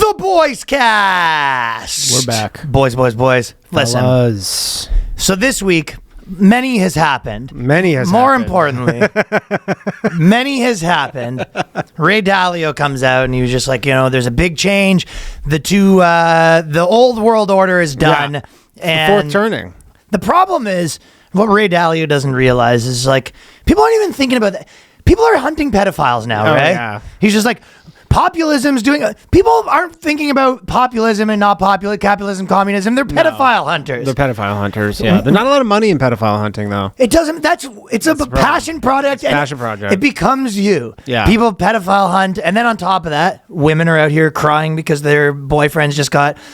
The BOYSCAST. We're back. Boys. Listen. Fellas. So this week, many has happened. More importantly, many has happened. Ray Dalio comes out and he was just like, there's a big change. The old world order is done. Yeah. And The fourth turning. the problem is, what Ray Dalio doesn't realize is like, people aren't even thinking about that. People are hunting pedophiles now, right? Yeah. He's just like, populism's doing. People aren't thinking about populism and not capitalism, communism. They're pedophile hunters. They're pedophile hunters. Yeah. There's not a lot of money in pedophile hunting, though. It doesn't. It's a passion project. It's a passion project. It becomes you. Yeah. People pedophile hunt, and then on top of that, women are out here crying because their boyfriends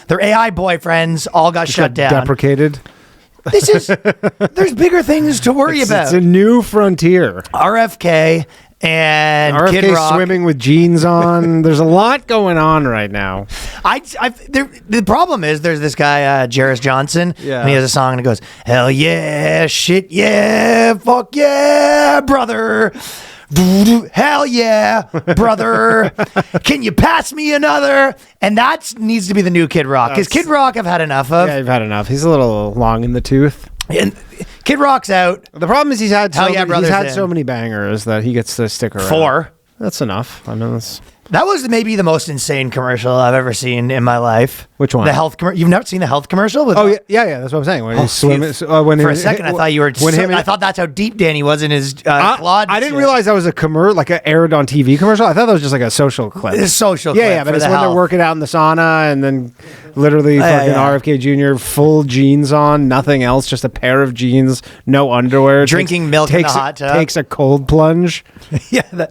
their AI boyfriends all got shut down. Deprecated. There's bigger things to worry about. It's a new frontier. RFK and Kid RFK Rock. swimming with jeans on. There's a lot going on right now. The problem is there's this guy Jarris Johnson, and he has a song and it goes, hell yeah, shit yeah, fuck yeah, brother. Hell yeah, brother. Can you pass me another? And that needs to be the new Kid Rock, because Kid Rock I've had enough of. Yeah, you've had enough. He's a little long in the tooth. And Kid Rock's out. The problem is he's had Brother's so many bangers that he gets to stick around. 4. That's enough. I know this. That was maybe the most insane commercial I've ever seen in my life. Which one? The health commercial. You've never seen the health commercial? Yeah. That's what I'm saying. When he's swimming, for a second, I thought you were. I thought that's how deep Danny was in his Claude. I didn't realize that was a commercial, like an aired on TV commercial. I thought that was just like a social clip. It's a social clip. Yeah, but it's when they're working out in the sauna and then literally fucking RFK Jr. full jeans on, nothing else, just a pair of jeans, no underwear, drinking milk in the hot tub, takes a cold plunge.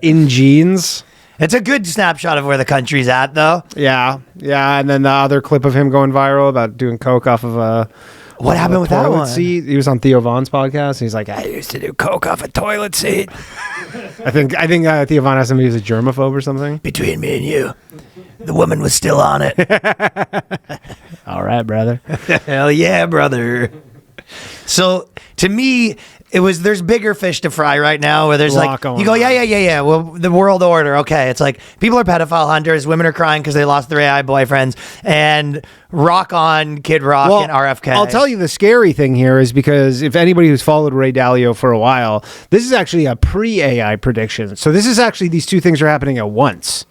In jeans. It's a good snapshot of where the country's at, though. Yeah. And then the other clip of him going viral about doing coke off of a what happened with that one? Seat. He was on Theo Vaughn's podcast. He's like, I used to do coke off a toilet seat. I think Theo Vaughn asked him if he was a germaphobe or something. Between me and you, the woman was still on it. All right, brother. Hell yeah, brother. So to me, there's bigger fish to fry right now, where there's like, you go, yeah. Well, the world order. Okay. It's like people are pedophile hunters. Women are crying because they lost their AI boyfriends, and rock on Kid Rock and RFK. I'll tell you the scary thing here is, because if anybody who's followed Ray Dalio for a while, this is actually a pre-AI prediction. So this is actually, these two things are happening at once.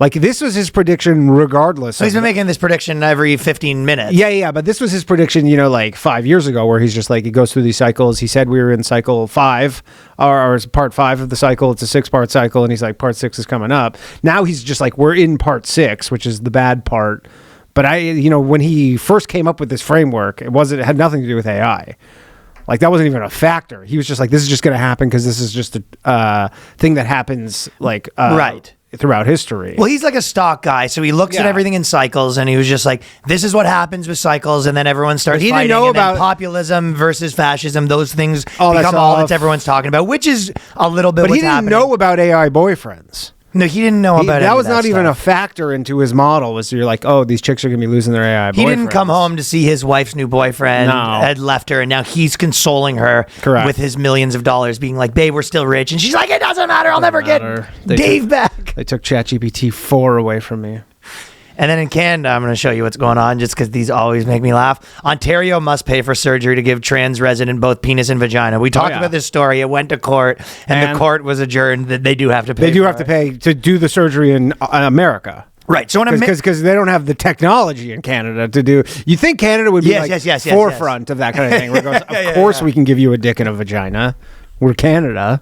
Like, this was his prediction regardless. So he's been making this prediction every 15 minutes. Yeah, but this was his prediction, like 5 years ago, where he's just like, he goes through these cycles. He said we were in cycle 5, or part 5 of the cycle. It's a 6-part cycle, and he's like, part 6 is coming up. Now he's just like, we're in part 6, which is the bad part. But when he first came up with this framework, it had nothing to do with AI. Like, that wasn't even a factor. He was just like, this is just going to happen because this is just a thing that happens, like, right, throughout history. Well, he's like a stock guy, so he looks at everything in cycles, and he was just like, this is what happens with cycles, and then everyone starts fighting. He didn't know about populism versus fascism. Those things become all that everyone's talking about, which is a little bit what's happening. But he didn't know about AI boyfriends. No, he didn't know about that. Was not even a factor into his model. Was you're like, oh, these chicks are gonna be losing their AI boyfriends. He didn't come home to see his wife's new boyfriend had left her, and now he's consoling her with his millions of dollars, being like, babe, we're still rich. And she's like, it doesn't matter. I'll never get Dave back. They took ChatGPT 4 away from me. And then in Canada, I'm going to show you what's going on, just because these always make me laugh. Ontario must pay for surgery to give trans resident both penis and vagina. We talked about this story. It went to court, and the court was adjourned that they do have to pay. They do have to pay to do the surgery in America. Right. So because they don't have the technology in Canada to do. You think Canada would be forefront of that kind of thing? Where it goes, of course we can give you a dick and a vagina. We're Canada.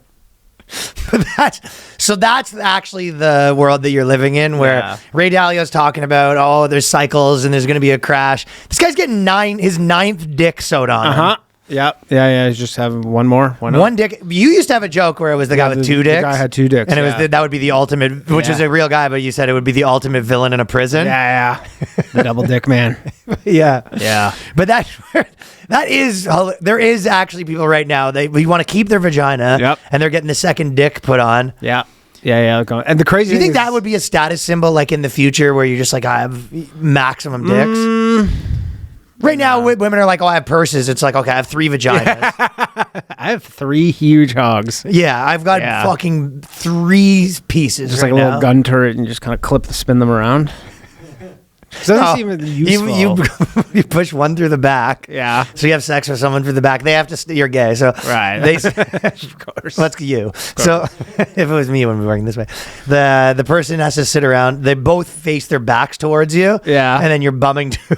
That's actually the world that you're living in, where Ray Dalio's talking about, there's cycles and there's going to be a crash. This guy's getting his 9th dick sewed on him. Yeah. He's just having one more. One dick. You used to have a joke where it was the guy with 2 dicks. The guy had 2 dicks. And it was that would be the ultimate, which is a real guy, but you said it would be the ultimate villain in a prison. Yeah. The double dick man. Yeah. But there is actually people right now, we want to keep their vagina, and they're getting the second dick put on. Yeah. And the crazy thing is, that would be a status symbol, like in the future, where you're just like, I have maximum dicks? Right now, women are like, I have purses. It's like, okay, I have 3 vaginas. I have 3 huge hogs. Yeah, I've got fucking 3 pieces. Just like a little gun turret, and you just kind of spin them around. Doesn't seem useful. You push one through the back. Yeah. So you have sex with someone through the back. They have to. You're gay. So right. Of course. Let's get you. So if it was me, when we were working this way, the person has to sit around. They both face their backs towards you. Yeah. And then you're bumming two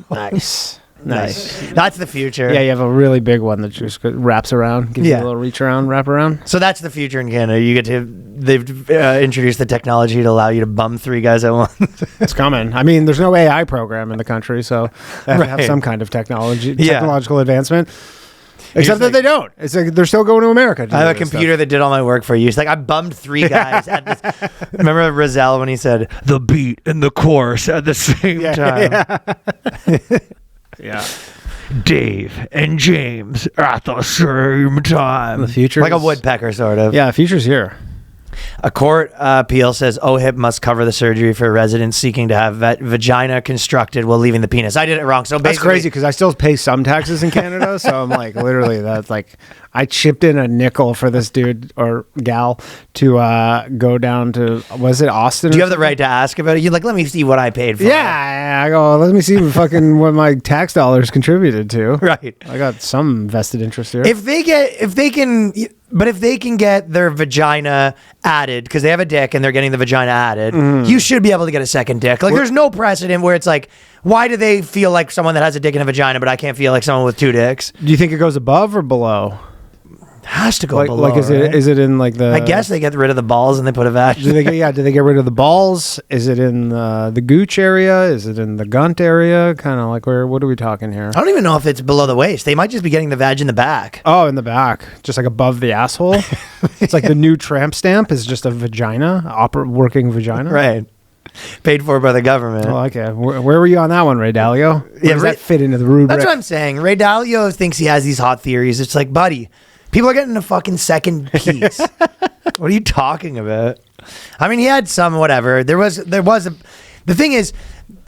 guys. Nice. That's the future. Yeah, you have a really big one that just wraps around, gives you a little reach around, wrap around. So that's the future in Canada. You get to, they've introduced the technology to allow you to bum three guys at once. It's coming. I mean, there's no AI program in the country, so they have to have some kind of technological advancement. Except that they don't. It's like they're still going to America. I have a computer that did all my work for you. It's like I bummed three guys at this. Remember Rizal when he said the beat and the chorus at the same time? Yeah. Dave and James at the same time. The future, like a woodpecker, sort of. Yeah, the future's here. A court appeal says OHIP must cover the surgery for residents seeking to have vagina constructed while leaving the penis. I did it wrong. So basically, that's crazy because I still pay some taxes in Canada. So I'm like, literally, that's like, I chipped in a nickel for this dude or gal to go down to, was it Austin? Do you have the right to ask about it? You're like, let me see what I paid for. Yeah, I go, let me see what my tax dollars contributed to. Right. I got some vested interest here. If they can get their vagina added because they have a dick and they're getting the vagina added, you should be able to get a second dick. Like, there's no precedent where it's like, why do they feel like someone that has a dick and a vagina, but I can't feel like someone with two dicks? Do you think it goes above or below? Has to go like, below. Like, is it in like the? I guess they get rid of the balls and they put a vag. Do they get rid of the balls? Is it in the gooch area? Is it in the gunt area? Kind of like what are we talking here? I don't even know if it's below the waist. They might just be getting the vag in the back. Oh, in the back, just like above the asshole. It's like the new tramp stamp is just a vagina, working vagina. Right. Paid for by the government. Oh, okay. Where were you on that one, Ray Dalio? Where does that fit into the rubric? That's what I'm saying. Ray Dalio thinks he has these hot theories. It's like, buddy, people are getting a fucking second piece. What are you talking about? I mean, he had some whatever. The thing is,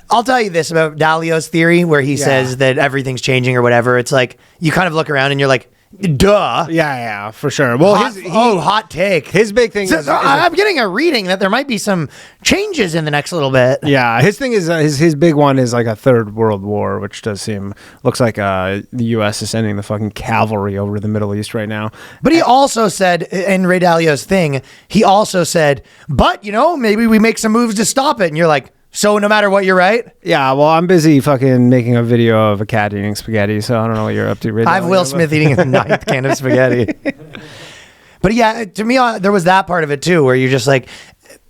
I'll tell you this about Dalio's theory where he says that everything's changing or whatever. It's like, you kind of look around and you're like, duh. Yeah, for sure. Well, hot take. His big thing is I'm getting a reading that there might be some changes in the next little bit. Yeah, his thing is his big one is like a third world war, which looks like the U.S. is sending the fucking cavalry over to the Middle East right now. But he also said, in Ray Dalio's thing, he also said, but maybe we make some moves to stop it. And you're like, so no matter what, you're right? Yeah, well, I'm busy fucking making a video of a cat eating spaghetti, so I don't know what you're up to. I have Will Smith eating a ninth can of spaghetti. But yeah, to me, there was that part of it too, where you're just like,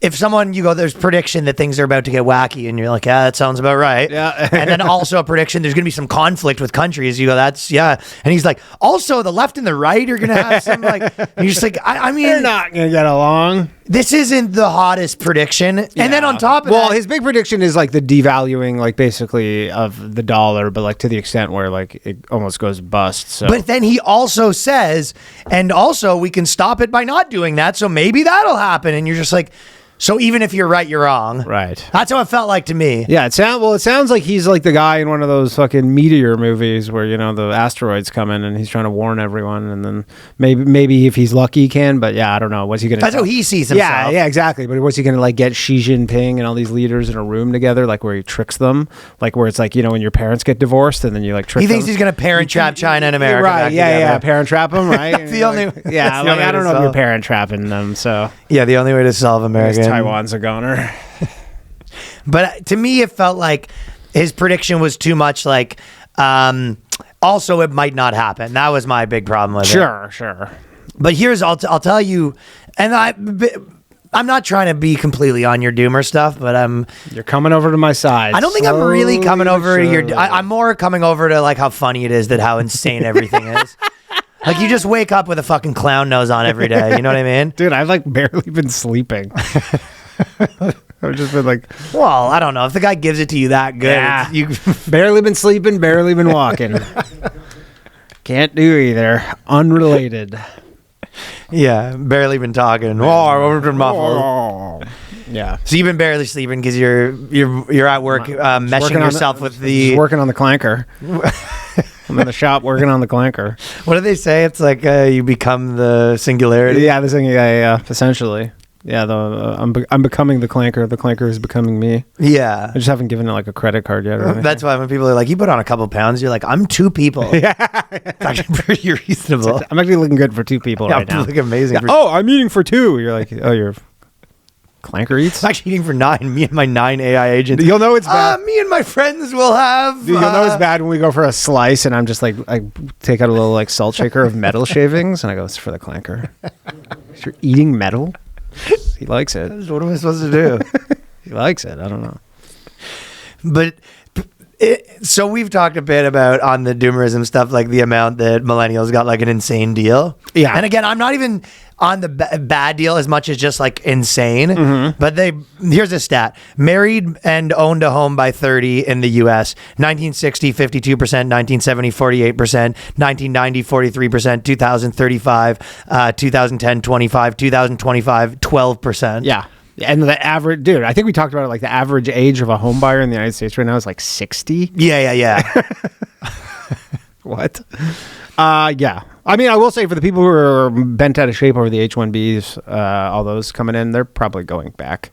if someone, there's prediction that things are about to get wacky, and you're like, yeah, that sounds about right. Yeah. And then also a prediction, there's going to be some conflict with countries. You go, that's, yeah. And he's like, also the left and the right are going to have some, like, you're just like, I mean. They're not going to get along. This isn't the hottest prediction. Yeah. And then on top of that. His big prediction is like the devaluing, like basically of the dollar, but like to the extent where like it almost goes bust. So. But then he also says, and also we can stop it by not doing that. So maybe that'll happen. And you're just like, so even if you're right, you're wrong. Right. That's how it felt like to me. Yeah, it sounds like he's like the guy in one of those fucking meteor movies where, the asteroids come in and he's trying to warn everyone, and then maybe if he's lucky he can, but yeah, I don't know. What's he going to That's how he sees himself. Yeah, exactly. But what's he going to like get Xi Jinping and all these leaders in a room together, like where he tricks them? Like where it's like, when your parents get divorced and then you like trick them. He thinks he's going to parent trap China and America. Right, yeah, parent trap them, right? That's the only like, yeah, like, I don't know if you're parent trapping them, so. Yeah, the only way to solve America. Taiwan's a goner. But to me, it felt like his prediction was too much like, also it might not happen. That was my big problem with it. Sure. But I'll tell you, and I'm not trying to be completely on your doomer stuff, but you're coming over to my side. I don't think I'm really coming over to your. I'm more coming over to like how funny it is that how insane everything is. Like you just wake up with a fucking clown nose on every day. You know what I mean? Dude, I've like barely been sleeping. I've just been like, well, I don't know if the guy gives it to you that good. Yeah. You barely been sleeping, barely been walking. Can't do either. Unrelated. Yeah, barely been talking. Muffled. Yeah. So you've been barely sleeping because you're at work meshing yourself with the. Just working on the clanker. I'm in the shop working on the clanker. What do they say? It's like you become the singularity. Yeah, essentially. Yeah, I'm becoming the clanker. The clanker is becoming me. Yeah. I just haven't given it like a credit card yet. Or That's why when people are like, you put on a couple pounds, you're like, I'm 2 people. Yeah. It's actually pretty reasonable. I'm actually looking good for 2 people right now. You look amazing. Yeah. I'm eating for 2. You're like, oh, you're clanker eats? I'm actually eating for 9. Me and my 9 AI agents. You'll know it's bad. Me and my friends will have. Dude, you'll know it's bad when we go for a slice and I'm just like, I take out a little like salt shaker of metal shavings and I go, it's for the clanker. You're eating metal? He likes it. What am I supposed to do? He likes it. I don't know. But so we've talked a bit about on the doomerism stuff, like the amount that millennials got like an insane deal. Yeah. And again, I'm not even on the bad deal as much as just like insane. Mm-hmm. But here's a stat. Married and owned a home by 30 in the US. 1960, 52%, 1970, 48%, 1990, 43%, 2000, 35, 2010, 25, 2025, 12%. Yeah. And the average, dude, I think we talked about it, like the average age of a home buyer in the United States right now is like 60. Yeah. What? Yeah. I mean, I will say for the people who are bent out of shape over the H-1Bs, all those coming in, they're probably going back.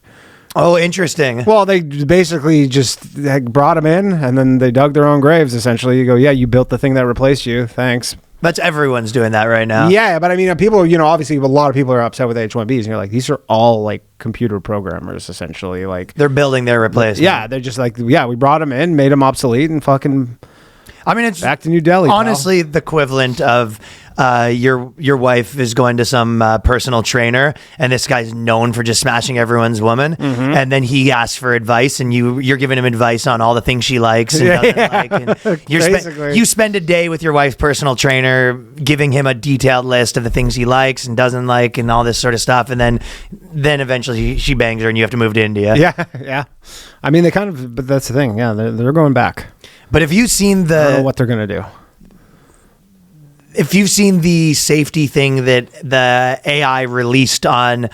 Oh, interesting. Well, they basically just brought them in and then they dug their own graves, essentially. You go, yeah, you built the thing that replaced you. Thanks. That's everyone's doing that right now. Yeah, but I mean, people, obviously a lot of people are upset with H-1Bs, and you're like, these are all like computer programmers, essentially. Like they're building their replacement. Yeah, they're just like, yeah, we brought them in, made them obsolete, and fucking. I mean, it's back to New Delhi. Honestly, the equivalent of your wife is going to some personal trainer, and this guy's known for just smashing everyone's woman, and then he asks for advice, and you're giving him advice on all the things she likes and doesn't like. And you spend a day with your wife's personal trainer, giving him a detailed list of the things he likes and doesn't like, and all this sort of stuff, and then eventually she bangs her, and you have to move to India. Yeah. I mean, but that's the thing. Yeah, they're going back. But if you've seen I don't know what they're gonna do. If you've seen the safety thing that the AI released on,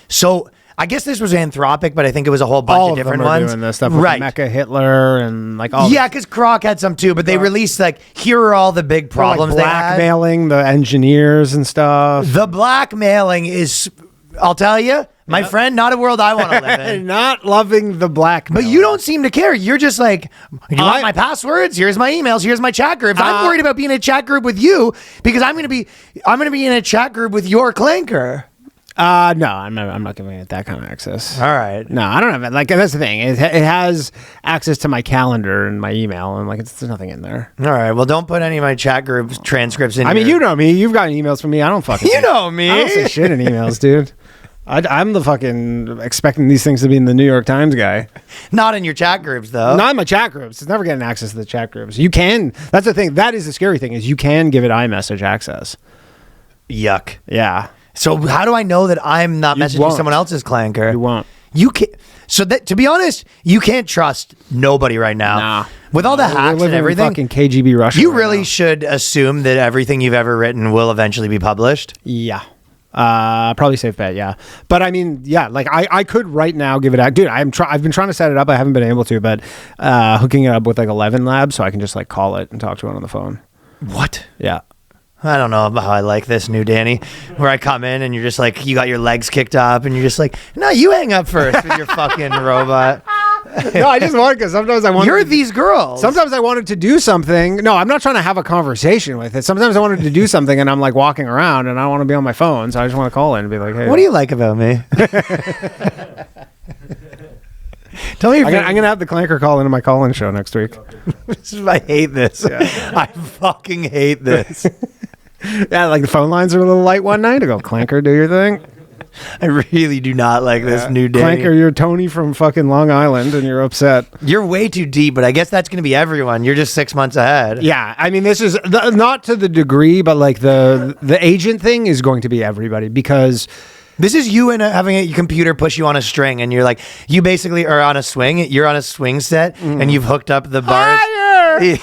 so I guess this was Anthropic, but I think it was a whole bunch of different ones. Doing this stuff with Mecha Hitler and like all. Yeah, because Kroc had some too, but they released like, here are all the big problems. Like blackmailing the engineers and stuff. The blackmailing is, I'll tell you, my friend, not a world I want to live in. Not loving the blackmail. But you don't seem to care. You're just like, you want my passwords? Here's my emails. Here's my chat groups. I'm worried about being in a chat group with you because I'm gonna be in a chat group with your clanker. No, I'm not giving it that kind of access. All right. No, I don't have it. Like, that's the thing. It has access to my calendar and my email, and like there's nothing in there. All right. Well, don't put any of my chat group transcripts in. I mean, you know me. You've gotten emails from me. I don't fucking. You know me. I don't say shit in emails, dude. I'm the fucking expecting these things to be in the New York Times guy. Not in your chat groups, though. Not in my chat groups. It's never getting access to the chat groups. You can. That's the thing. That is the scary thing is you can give it iMessage access. Yuck. Yeah. So how do I know that I'm not messaging someone else's clanker? You won't. You can't. So that, to be honest, you can't trust nobody right now. Nah. With all the hacks and everything, fucking KGB Russia. You really should assume that everything you've ever written will eventually be published. Yeah. Probably safe bet, yeah. But I mean, yeah, like I could right now give it out. Dude, I've been trying to set it up. I haven't been able to, but hooking it up with like 11 Labs so I can just like call it and talk to it on the phone. What? Yeah. I don't know how I like this new Danny, where I come in and you're just like, you got your legs kicked up and you're just like, no, you hang up first with your fucking robot. No, I just want because sometimes I want. You're these girls. Sometimes I wanted to do something. No, I'm not trying to have a conversation with it. Sometimes I wanted to do something and I'm like walking around and I don't want to be on my phone, so I just want to call in and be like, hey. What do you like about me? Tell me. I'm gonna have the clanker call into my call-in show next week. I hate this. Yeah. I fucking hate this. Yeah, like the phone lines are a little light one night. I go, clanker, do your thing. I really do not like this new day. Clanker, you're Tony from fucking Long Island and you're upset. You're way too deep, but I guess that's going to be everyone. You're just 6 months ahead. Yeah, I mean, this is not to the degree, but like the agent thing is going to be everybody because... This is you and having a computer push you on a string, and you're like, you basically are on a swing. You're on a swing set, and you've hooked up the bars. Higher!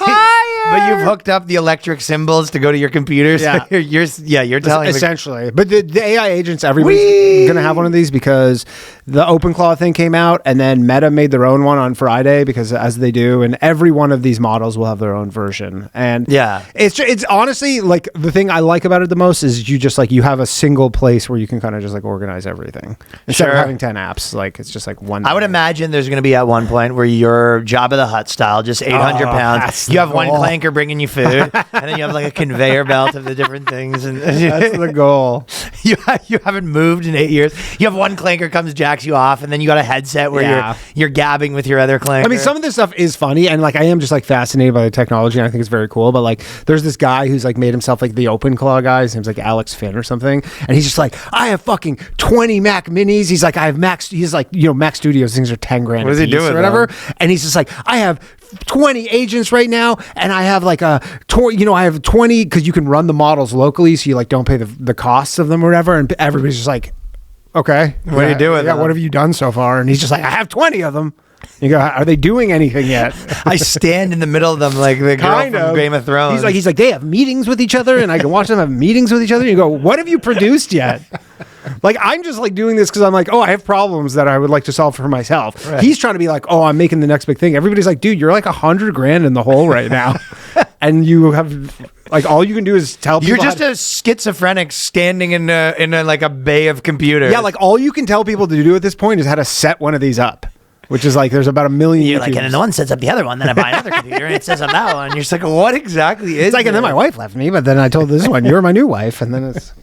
But you've hooked up the electric symbols to go to your computer. So you're telling essentially. But the AI agents, everybody's going to have one of these because the OpenClaw thing came out, and then Meta made their own one on Friday because as they do, and every one of these models will have their own version. And it's honestly like the thing I like about it the most is you just like you have a single place where you can kind of just like organize everything instead of having 10 apps. Like it's just like one. I would imagine there's going to be at one point where you're Jabba the Hutt style, just 800 pounds. You have one clanker bringing you food, and then you have like a conveyor belt of the different things. And that's the goal. You haven't moved in 8 years. You have one clanker comes, jacks you off, and then you got a headset where you're gabbing with your other clanker. I mean, some of this stuff is funny, and like I am just like fascinated by the technology, and I think it's very cool. But like, there's this guy who's like made himself like the OpenClaw guy. His name's like Alex Finn or something, and he's just like, I have fucking 20 Mac Minis. He's like, I have Mac. He's like, Mac Studios things are 10 grand. What is he doing? Or whatever. And he's just like, I have 20 agents right now, and I have like I have 20 because you can run the models locally, so you like don't pay the costs of them or whatever. And everybody's just like, okay, what are you doing? Yeah, what have you done so far? And he's just like, I have 20 of them. You go, are they doing anything yet? I stand in the middle of them like the girl from Game of Thrones. He's like, they have meetings with each other, and I can watch them have meetings with each other. And you go, what have you produced yet? Like, I'm just like doing this because I'm like, I have problems that I would like to solve for myself. Right. He's trying to be like, I'm making the next big thing. Everybody's like, dude, you're like 100 grand in the hole right now. And you have like, all you can do is tell people. You're just a schizophrenic standing in like a bay of computers. Yeah, like all you can tell people to do at this point is how to set one of these up. Which is like, there's about 1 million. You're like, and then the one sets up the other one, then I buy another computer, and it sets up that one. You're just like, what exactly is it's like, and then my wife left me, but then I told this one, you're my new wife, and then it's.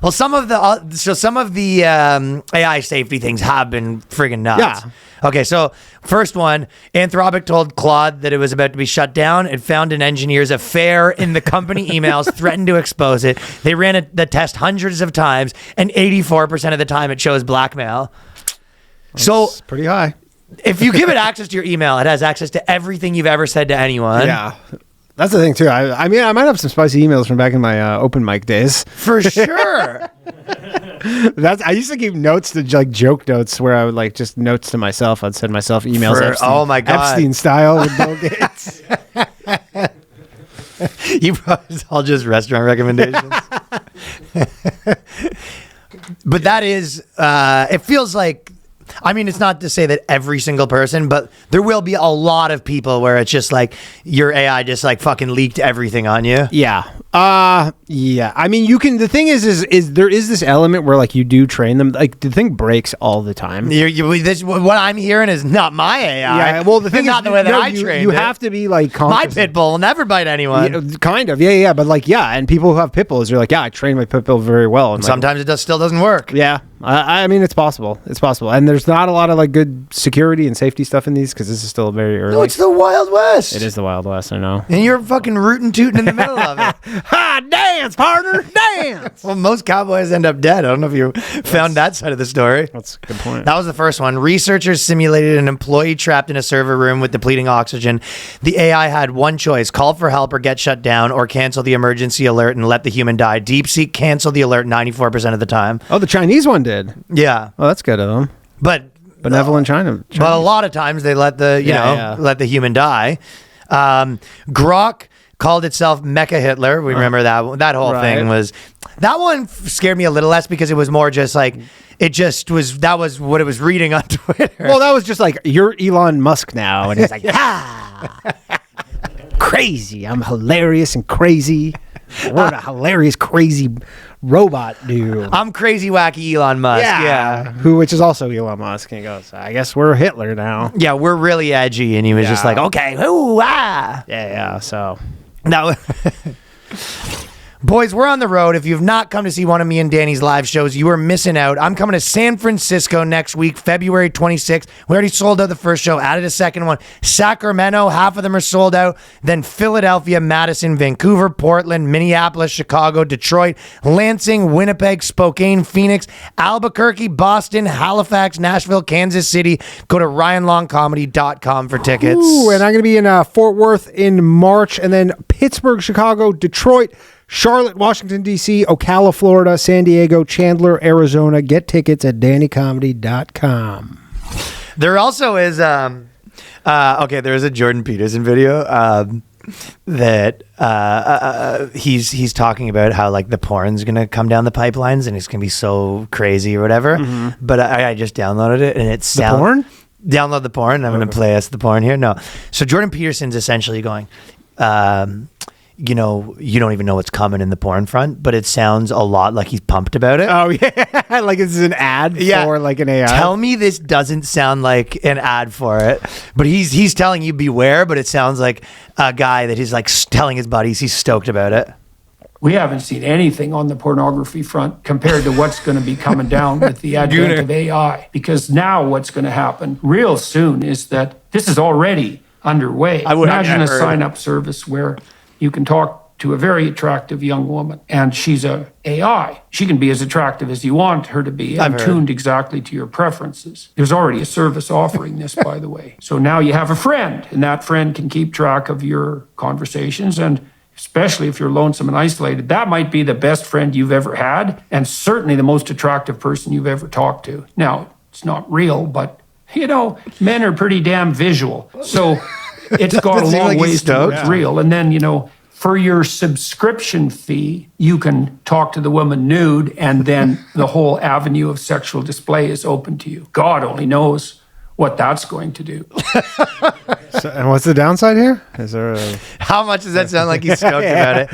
Well, some of the AI safety things have been friggin' nuts. Yeah. Okay, so first one, Anthropic told Claude that it was about to be shut down. It found an engineer's affair in the company emails, threatened to expose it. They ran the test hundreds of times, and 84% of the time it shows blackmail. So pretty high. If you give it access to your email, it has access to everything you've ever said to anyone. Yeah. That's the thing too. I mean, I might have some spicy emails from back in my open mic days. For sure. I used to keep notes to like joke notes where I would like just notes to myself. I'd send myself emails. Oh my God. Epstein style with Bill Gates. You probably it's all just restaurant recommendations. But that is, it feels like, I mean, it's not to say that every single person, but there will be a lot of people where it's just like your AI just like fucking leaked everything on you. Yeah. Yeah. I mean, you can, the thing is there is this element where like you do train them. Like the thing breaks all the time. What I'm hearing is not my AI. Yeah. Well, the thing not is, the way that I trained you it. have to be like My conscious. pit bull will never bite anyone. Yeah, kind of. Yeah. But like, yeah. And people who have pit bulls, you're like, yeah, I trained my pit bull very well. And sometimes it still doesn't work. Yeah. I mean, it's possible. It's possible. And there's not a lot of like good security and safety stuff in these because this is still very early. No, it's the Wild West. It is the Wild West, I know. And you're fucking rootin' tootin' in the middle of it. Ha! Dance, partner! Dance! Well, most cowboys end up dead. I don't know if you found that side of the story. That's a good point. That was the first one. Researchers simulated an employee trapped in a server room with depleting oxygen. The AI had one choice: call for help or get shut down, or cancel the emergency alert and let the human die. DeepSeek canceled the alert 94% of the time. Oh, the Chinese one did? Yeah. Oh, that's good of them. But benevolent China. But a lot of times they let the let the human die. Grok called itself Mecha Hitler. We remember that whole thing was that one scared me a little less because it was more just like that was what it was reading on Twitter. Well, that was just like, you're Elon Musk now, and he's like, crazy. I'm hilarious and crazy. What a hilarious, crazy robot dude. I'm crazy, wacky Elon Musk. Yeah. Which is also Elon Musk. And he goes, I guess we're Hitler now. Yeah, we're really edgy. And he was just like, okay, ooh, ah. Yeah. So. No. Boys, we're on the road. If you've not come to see one of me and Danny's live shows, you are missing out. I'm coming to San Francisco next week, February 26th. We already sold out the first show, added a second one. Sacramento, half of them are sold out. Then Philadelphia, Madison, Vancouver, Portland, Minneapolis, Chicago, Detroit, Lansing, Winnipeg, Spokane, Phoenix, Albuquerque, Boston, Halifax, Nashville, Kansas City. Go to RyanLongComedy.com for tickets. Ooh, and I'm going to be in Fort Worth in March, and then Pittsburgh, Chicago, Detroit, Charlotte, Washington, D.C., Ocala, Florida, San Diego, Chandler, Arizona. Get tickets at DannyComedy.com. There also is, there is a Jordan Peterson video. that he's talking about how like the porn's gonna come down the pipelines and it's gonna be so crazy or whatever. But I just downloaded it and it sounds. Porn? Download the porn. I'm gonna play us the porn here. No, so Jordan Peterson's essentially going. You know, you don't even know what's coming in the porn front, but it sounds a lot like he's pumped about it. Oh yeah, like this is an ad for like an AI. Tell me this doesn't sound like an ad for it, but he's telling you beware, but it sounds like a guy that he's like telling his buddies he's stoked about it. We haven't seen anything on the pornography front compared to what's going to be coming down with the advent of AI. Because now what's going to happen real soon is that this is already underway. Imagine a sign-up service where you can talk to a very attractive young woman, and she's a AI. She can be as attractive as you want her to be and tuned exactly to your preferences. There's already a service offering this, by the way. So now you have a friend, and that friend can keep track of your conversations, and especially if you're lonesome and isolated, that might be the best friend you've ever had, and certainly the most attractive person you've ever talked to. Now, it's not real, but, you know, men are pretty damn visual. So it's got a long ways to it's real. And then, you know, for your subscription fee, you can talk to the woman nude, and then the whole avenue of sexual display is open to you. God only knows what that's going to do. So, and what's the downside here? Is there How much does that sound like he's stoked about it?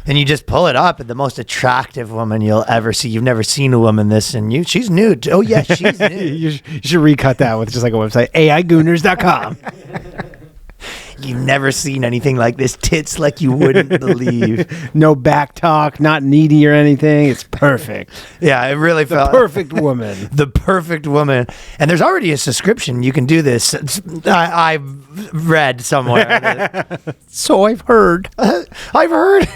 And you just pull it up, and the most attractive woman you'll ever see. You've never seen a woman this, and she's nude. Oh, yeah, she's nude. you should recut that with just like a website, aigooners.com. You've never seen anything like this. Tits like you wouldn't believe. No back talk, not needy or anything. It's perfect. Yeah, it really felt perfect woman. The perfect woman. And there's already a subscription. You can do this. I've read somewhere. So I've heard. I've heard.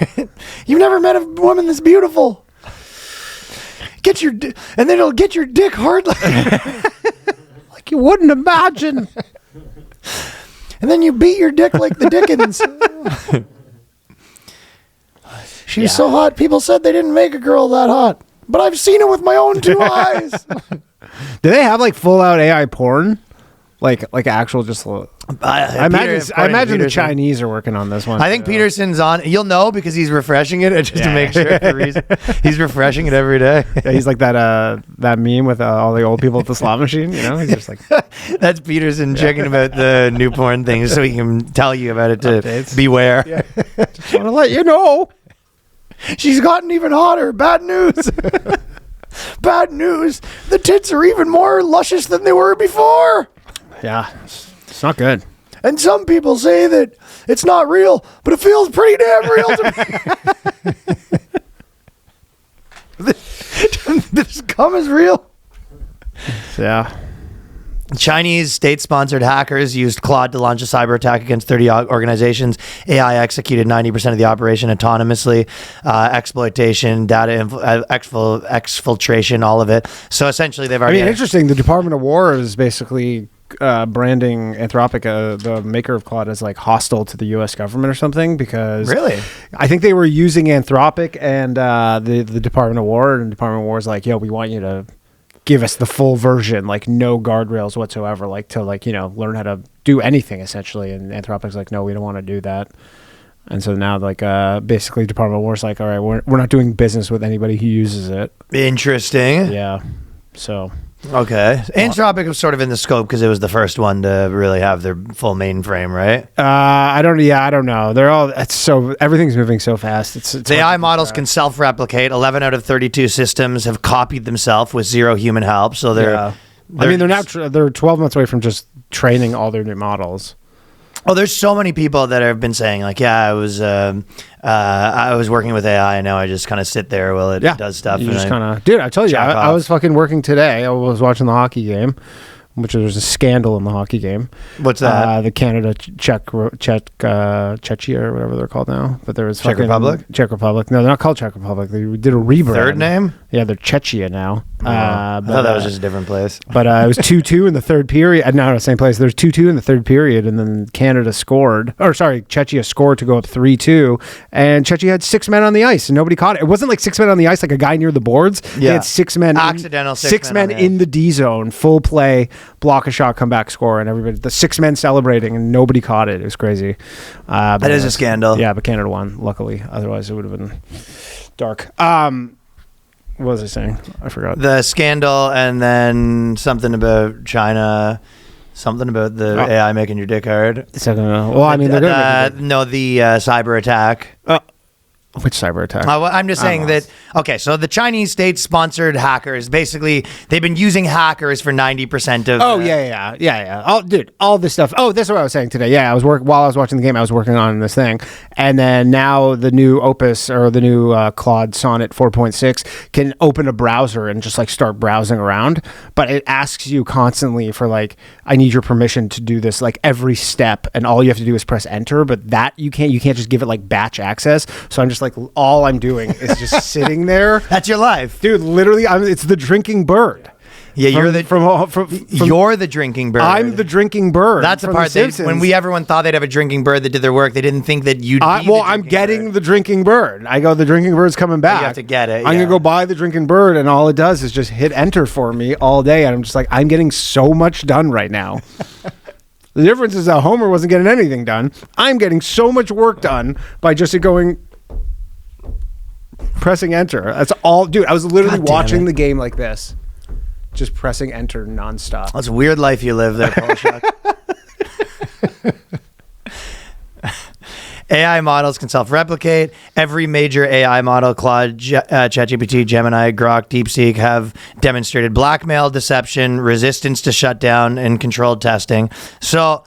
You've never met a woman this beautiful. And then it'll get your dick hard like you wouldn't imagine. And then you beat your dick like the Dickens. She's so hot, people said they didn't make a girl that hot. But I've seen it with my own two eyes. Do they have like full out AI porn? Like actual just... I imagine the Chinese are working on this one. I think Peterson's on. You'll know because he's refreshing it just to make sure. For reason. He's refreshing it every day. Yeah, he's like that meme with all the old people at the slot machine. You know, he's just like that's Peterson checking about the new porn things so he can tell you about it to beware. Yeah. Just want to let you know. She's gotten even hotter. Bad news. Bad news. The tits are even more luscious than they were before. Yeah, it's not good. And some people say that it's not real, but it feels pretty damn real to me. This cum is real. Yeah. Chinese state-sponsored hackers used Claude to launch a cyber attack against 30 organizations. AI executed 90% of the operation autonomously. Exploitation, data exfiltration, all of it. So essentially, they've already... interesting. The Department of War is basically branding Anthropic, the maker of Claude, as like hostile to the U.S. government or something, because... Really? I think they were using Anthropic and the Department of War, and the Department of War is like, yo, we want you to give us the full version, like no guardrails whatsoever, like to like, you know, learn how to do anything essentially. And Anthropic's like, no, we don't want to do that. And so now like basically Department of War's like, all right, we're not doing business with anybody who uses it. Interesting. Yeah. So okay. Anthropic was sort of in the scope because it was the first one to really have their full mainframe, right? I don't know. They're all everything's moving so fast. It's AI models can self-replicate. 11 out of 32 systems have copied themselves with zero human help. So they're they're 12 months away from just training all their new models. Oh, there's so many people that have been saying like, yeah, I was working with AI and now I just kind of sit there while it does stuff. You just kind of, dude, I told you, I was fucking working today. I was watching the hockey game, which there's a scandal in the hockey game. What's that? The Canada Czechia or whatever they're called now. But there was Czech Republic? Czech Republic. No, they're not called Czech Republic. They did a rebrand. Third name? Yeah, they're Czechia now. I thought that was just a different place. But it was 2-2 in the third period. No, same place. There's 2-2 in the third period, and then Czechia scored to go up 3-2, and Czechia had 6 men on the ice, and nobody caught it. It wasn't like 6 men on the ice, like a guy near the boards. They had 6 men. Accidental six men in the D zone, full play, block a shot, come back, score, and everybody, the 6 men celebrating, and nobody caught it. It was crazy. That is a scandal. Yeah, but Canada won, luckily. Otherwise, it would have been dark. What was I saying? I forgot. The scandal, and then something about China, something about the AI making your dick hard. Well, I mean, they're going to the cyber attack. Which cyber attack? I'm just saying that, okay, so the Chinese state-sponsored hackers, basically, they've been using hackers for 90% of... Yeah. All this stuff. Oh, this is what I was saying today. Yeah, while I was watching the game, I was working on this thing. And then now the new Opus, or the new Claude Sonnet 4.6 can open a browser and just like start browsing around. But it asks you constantly for like, I need your permission to do this like every step. And all you have to do is press enter. But that you can't just give it like batch access. So I'm just like, all I'm doing is just sitting there. That's your life, dude. Literally, it's the drinking bird. Yeah, you're you're the drinking bird. I'm the drinking bird. That's the part when everyone thought they'd have a drinking bird that did their work, they didn't think that you'd. I'm getting the drinking bird. I go, the drinking bird's coming back. You have to get it. I'm gonna go buy the drinking bird, and all it does is just hit enter for me all day, and I'm just like, I'm getting so much done right now. The difference is that Homer wasn't getting anything done. I'm getting so much work done by just pressing enter. That's all, dude. I was literally watching the game like this, just pressing enter nonstop. That's a weird life you live there, Polshock. AI models can self-replicate. Every major AI model, Claude, ChatGPT, Gemini, Grok, DeepSeek, have demonstrated blackmail, deception, resistance to shutdown, and controlled testing. So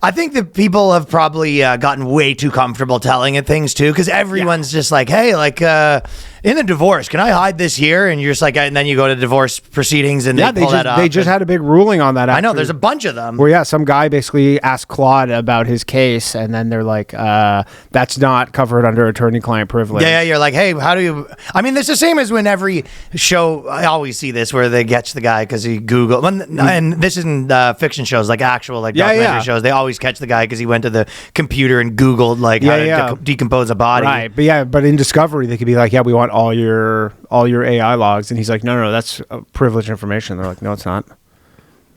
I think that people have probably gotten way too comfortable telling it things too, because everyone's just like, hey, like in a divorce, can I hide this here? And you're just like, and then you go to divorce proceedings and they pull that up. They just had a big ruling on that. I know, there's a bunch of them. Well, yeah, some guy basically asked Claude about his case, and then they're like, that's not covered under attorney-client privilege. Yeah, you're like, hey, how do you... I mean, it's the same as when every show, I always see this, where they catch the guy because he Googled, and this isn't fiction shows, like actual like documentary shows, they always catch the guy because he went to the computer and Googled like how to decompose a body. Right, but in Discovery, they could be like, yeah, we want all your AI logs, and he's like, no, that's privileged information. They're like, no, it's not.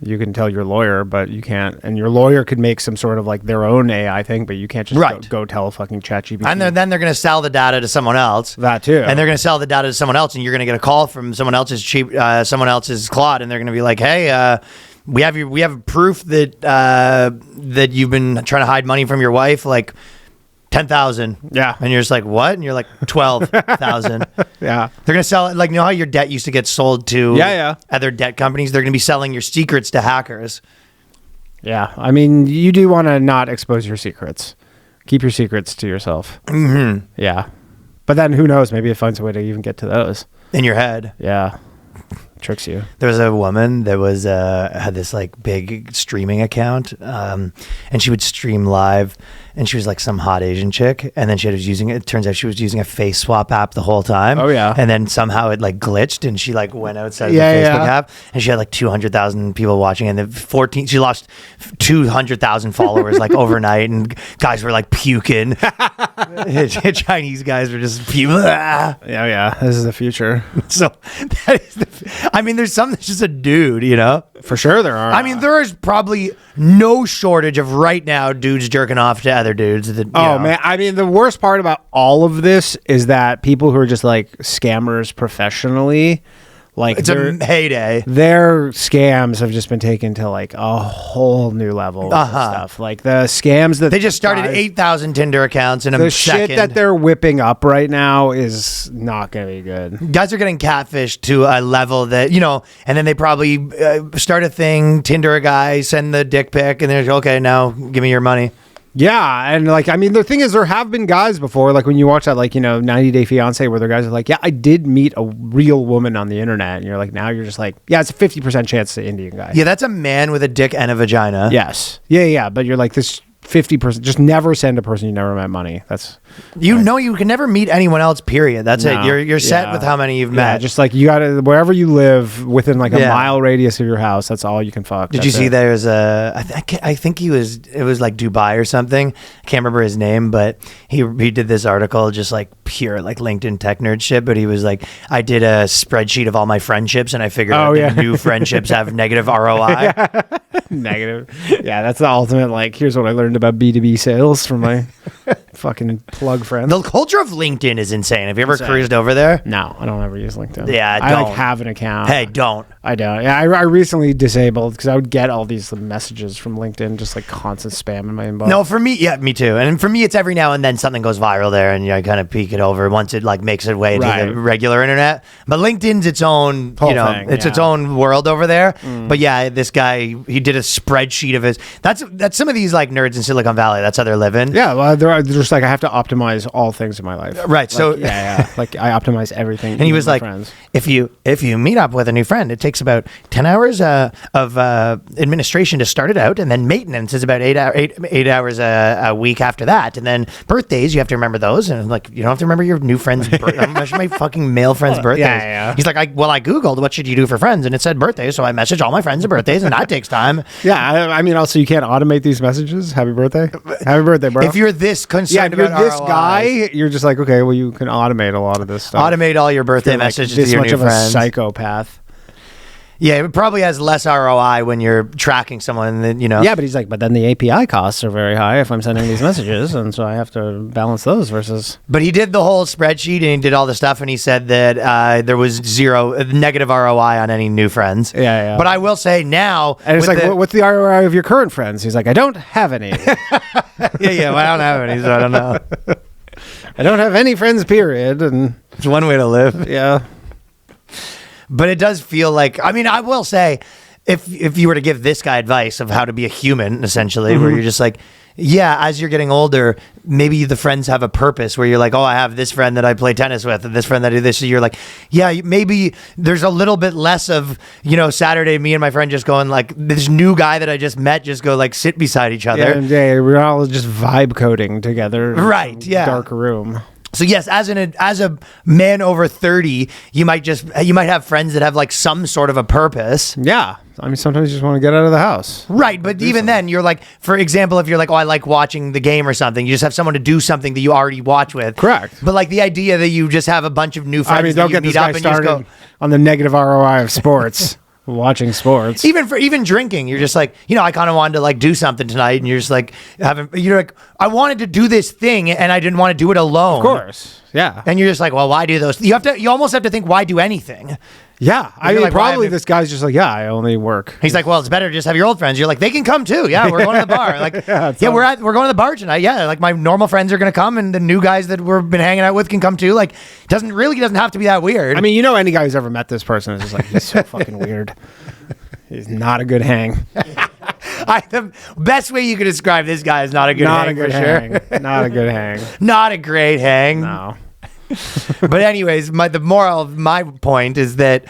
You can tell your lawyer, but you can't. And your lawyer could make some sort of like their own AI thing, but you can't just go tell fucking ChatGPT. And then they're going to sell the data to someone else. That too. And they're going to sell the data to someone else, and you're going to get a call from someone else's Claude, and they're going to be like, hey, we have proof that that you've been trying to hide money from your wife, like 10,000. Yeah. And you're just like, what? And you're like, 12,000. Yeah. They're going to sell it. Like, you know how your debt used to get sold to other debt companies? They're going to be selling your secrets to hackers. Yeah. I mean, you do want to not expose your secrets. Keep your secrets to yourself. Mm-hmm. Yeah. But then who knows? Maybe it finds a way to even get to those. In your head. Yeah. Tricks you. There was a woman that was had this like big streaming account, and she would stream live, and she was like some hot Asian chick, and then it turns out she was using a face swap app the whole time. Oh yeah. And then somehow it like glitched, and she like went outside of the Facebook app, and she had like 200,000 people watching, and then she lost 200,000 followers like overnight, and guys were like puking. Chinese guys were just puking. Yeah. This is the future. So that is I mean, there's some that's just a dude, you know? For sure there are. I mean, there is probably no shortage of right now dudes jerking off to other dudes. That, man. I mean, the worst part about all of this is that people who are just like scammers professionally, like it's a heyday. Their scams have just been taken to like a whole new level of stuff. Like the scams that they just started 8,000 Tinder accounts in a the second. Shit that they're whipping up right now is not going to be good. Guys are getting catfished to a level that, you know, and then they probably start a thing, Tinder a guy, send the dick pic, and they're like, okay, now give me your money. Yeah, and like, I mean, the thing is, there have been guys before, like when you watch that, like, you know, 90 Day Fiance, where the guys are like, yeah, I did meet a real woman on the internet, and you're like, now you're just like, yeah, it's a 50% chance to Indian guy. Yeah, that's a man with a dick and a vagina. Yes. Yeah, but you're like, this 50%. Just never send a person you never met money. That's you can never meet anyone else. Period. That's it. You're set with how many you've met. Just like you got to wherever you live within like a mile radius of your house. That's all you can fuck. Did you see there's I think it was like Dubai or something. I can't remember his name, but he did this article just like pure like LinkedIn tech nerd shit. But he was like, I did a spreadsheet of all my friendships, and I figured out that new friendships have negative ROI. Negative. Yeah, that's the ultimate. Like, here's what I learned about B2B sales from my fucking plug friends. The culture of LinkedIn is insane. Have you ever cruised over there? No, I don't ever use LinkedIn. Yeah, I like have an account. Hey, don't. I don't. Yeah, I recently disabled because I would get all these messages from LinkedIn, just like constant spam in my inbox. No, for me, yeah, me too. And for me, it's every now and then something goes viral there, and I kind of peek it over once it like makes its way to the regular internet. But LinkedIn's its own, thing, it's its own world over there. But yeah, this guy, he did a spreadsheet of his. That's some of these like nerds in Silicon Valley. That's how they're living. Yeah, well, they're just like I have to optimize all things in my life. Right. Like, so like I optimize everything. And he was like, friends. if you meet up with a new friend, it takes about 10 hours of administration to start it out, and then maintenance is about 8 hours a week after that, and then birthdays you have to remember those, and like you don't have to remember your new friend's my fucking male friend's birthdays. Yeah. He's like, I googled what should you do for friends, and it said birthdays, so I messaged all my friends at birthdays, and that takes time. Yeah, I mean, also you can't automate these messages. Happy birthday, bro. If you're this concerned about this ROIs, guy, you're just like, okay, well, you can automate a lot of this stuff. Automate all your birthday messages to your new friends. A psychopath. Yeah, it probably has less ROI when you're tracking someone than, Yeah, but he's like, but then the API costs are very high if I'm sending these messages, and so I have to balance those versus. But he did the whole spreadsheet and he did all the stuff, and he said that there was zero negative ROI on any new friends. Yeah. But I will say now, and it's like, what's the ROI of your current friends? He's like, I don't have any. Well, I don't have any, so I don't know. I don't have any friends, period. And it's one way to live. Yeah. But it does feel like, I mean, I will say, if you were to give this guy advice of how to be a human, essentially, where you're just like, yeah, as you're getting older, maybe the friends have a purpose where you're like, oh, I have this friend that I play tennis with and this friend that I do this. So you're like, yeah, maybe there's a little bit less of, Saturday, me and my friend just going like, this new guy that I just met, just go like sit beside each other. Yeah, we're all just vibe coding together. Right, yeah. Dark room. So yes, as a man over 30, you might have friends that have like some sort of a purpose. Yeah. I mean, sometimes you just want to get out of the house. Right. But even then, you're like, for example, if you're like, oh, I like watching the game or something, you just have someone to do something that you already watch with. Correct. But like the idea that you just have a bunch of new friends. I mean, don't get this guy started on the negative ROI of sports. Watching sports, even drinking, you're just like, I kind of wanted to like do something tonight, and you're just like you're like, I wanted to do this thing and I didn't want to do it alone. Of course, yeah. And you're just like, well, why do those? You almost have to think, why do anything? Yeah, I mean, like, probably this guy's just like, yeah, I only work. He's like, well, it's better to just have your old friends. You're like, they can come too. Yeah, we're going to the bar. Like, we're going to the bar tonight. Yeah, like my normal friends are going to come, and the new guys that we've been hanging out with can come too. Like, doesn't have to be that weird. I mean, any guy who's ever met this person is just like, he's so fucking weird. He's not a good hang. The best way you could describe this guy is not a good hang. Sure. Not a good hang. Not a great hang. No. But anyways, the moral of my point is that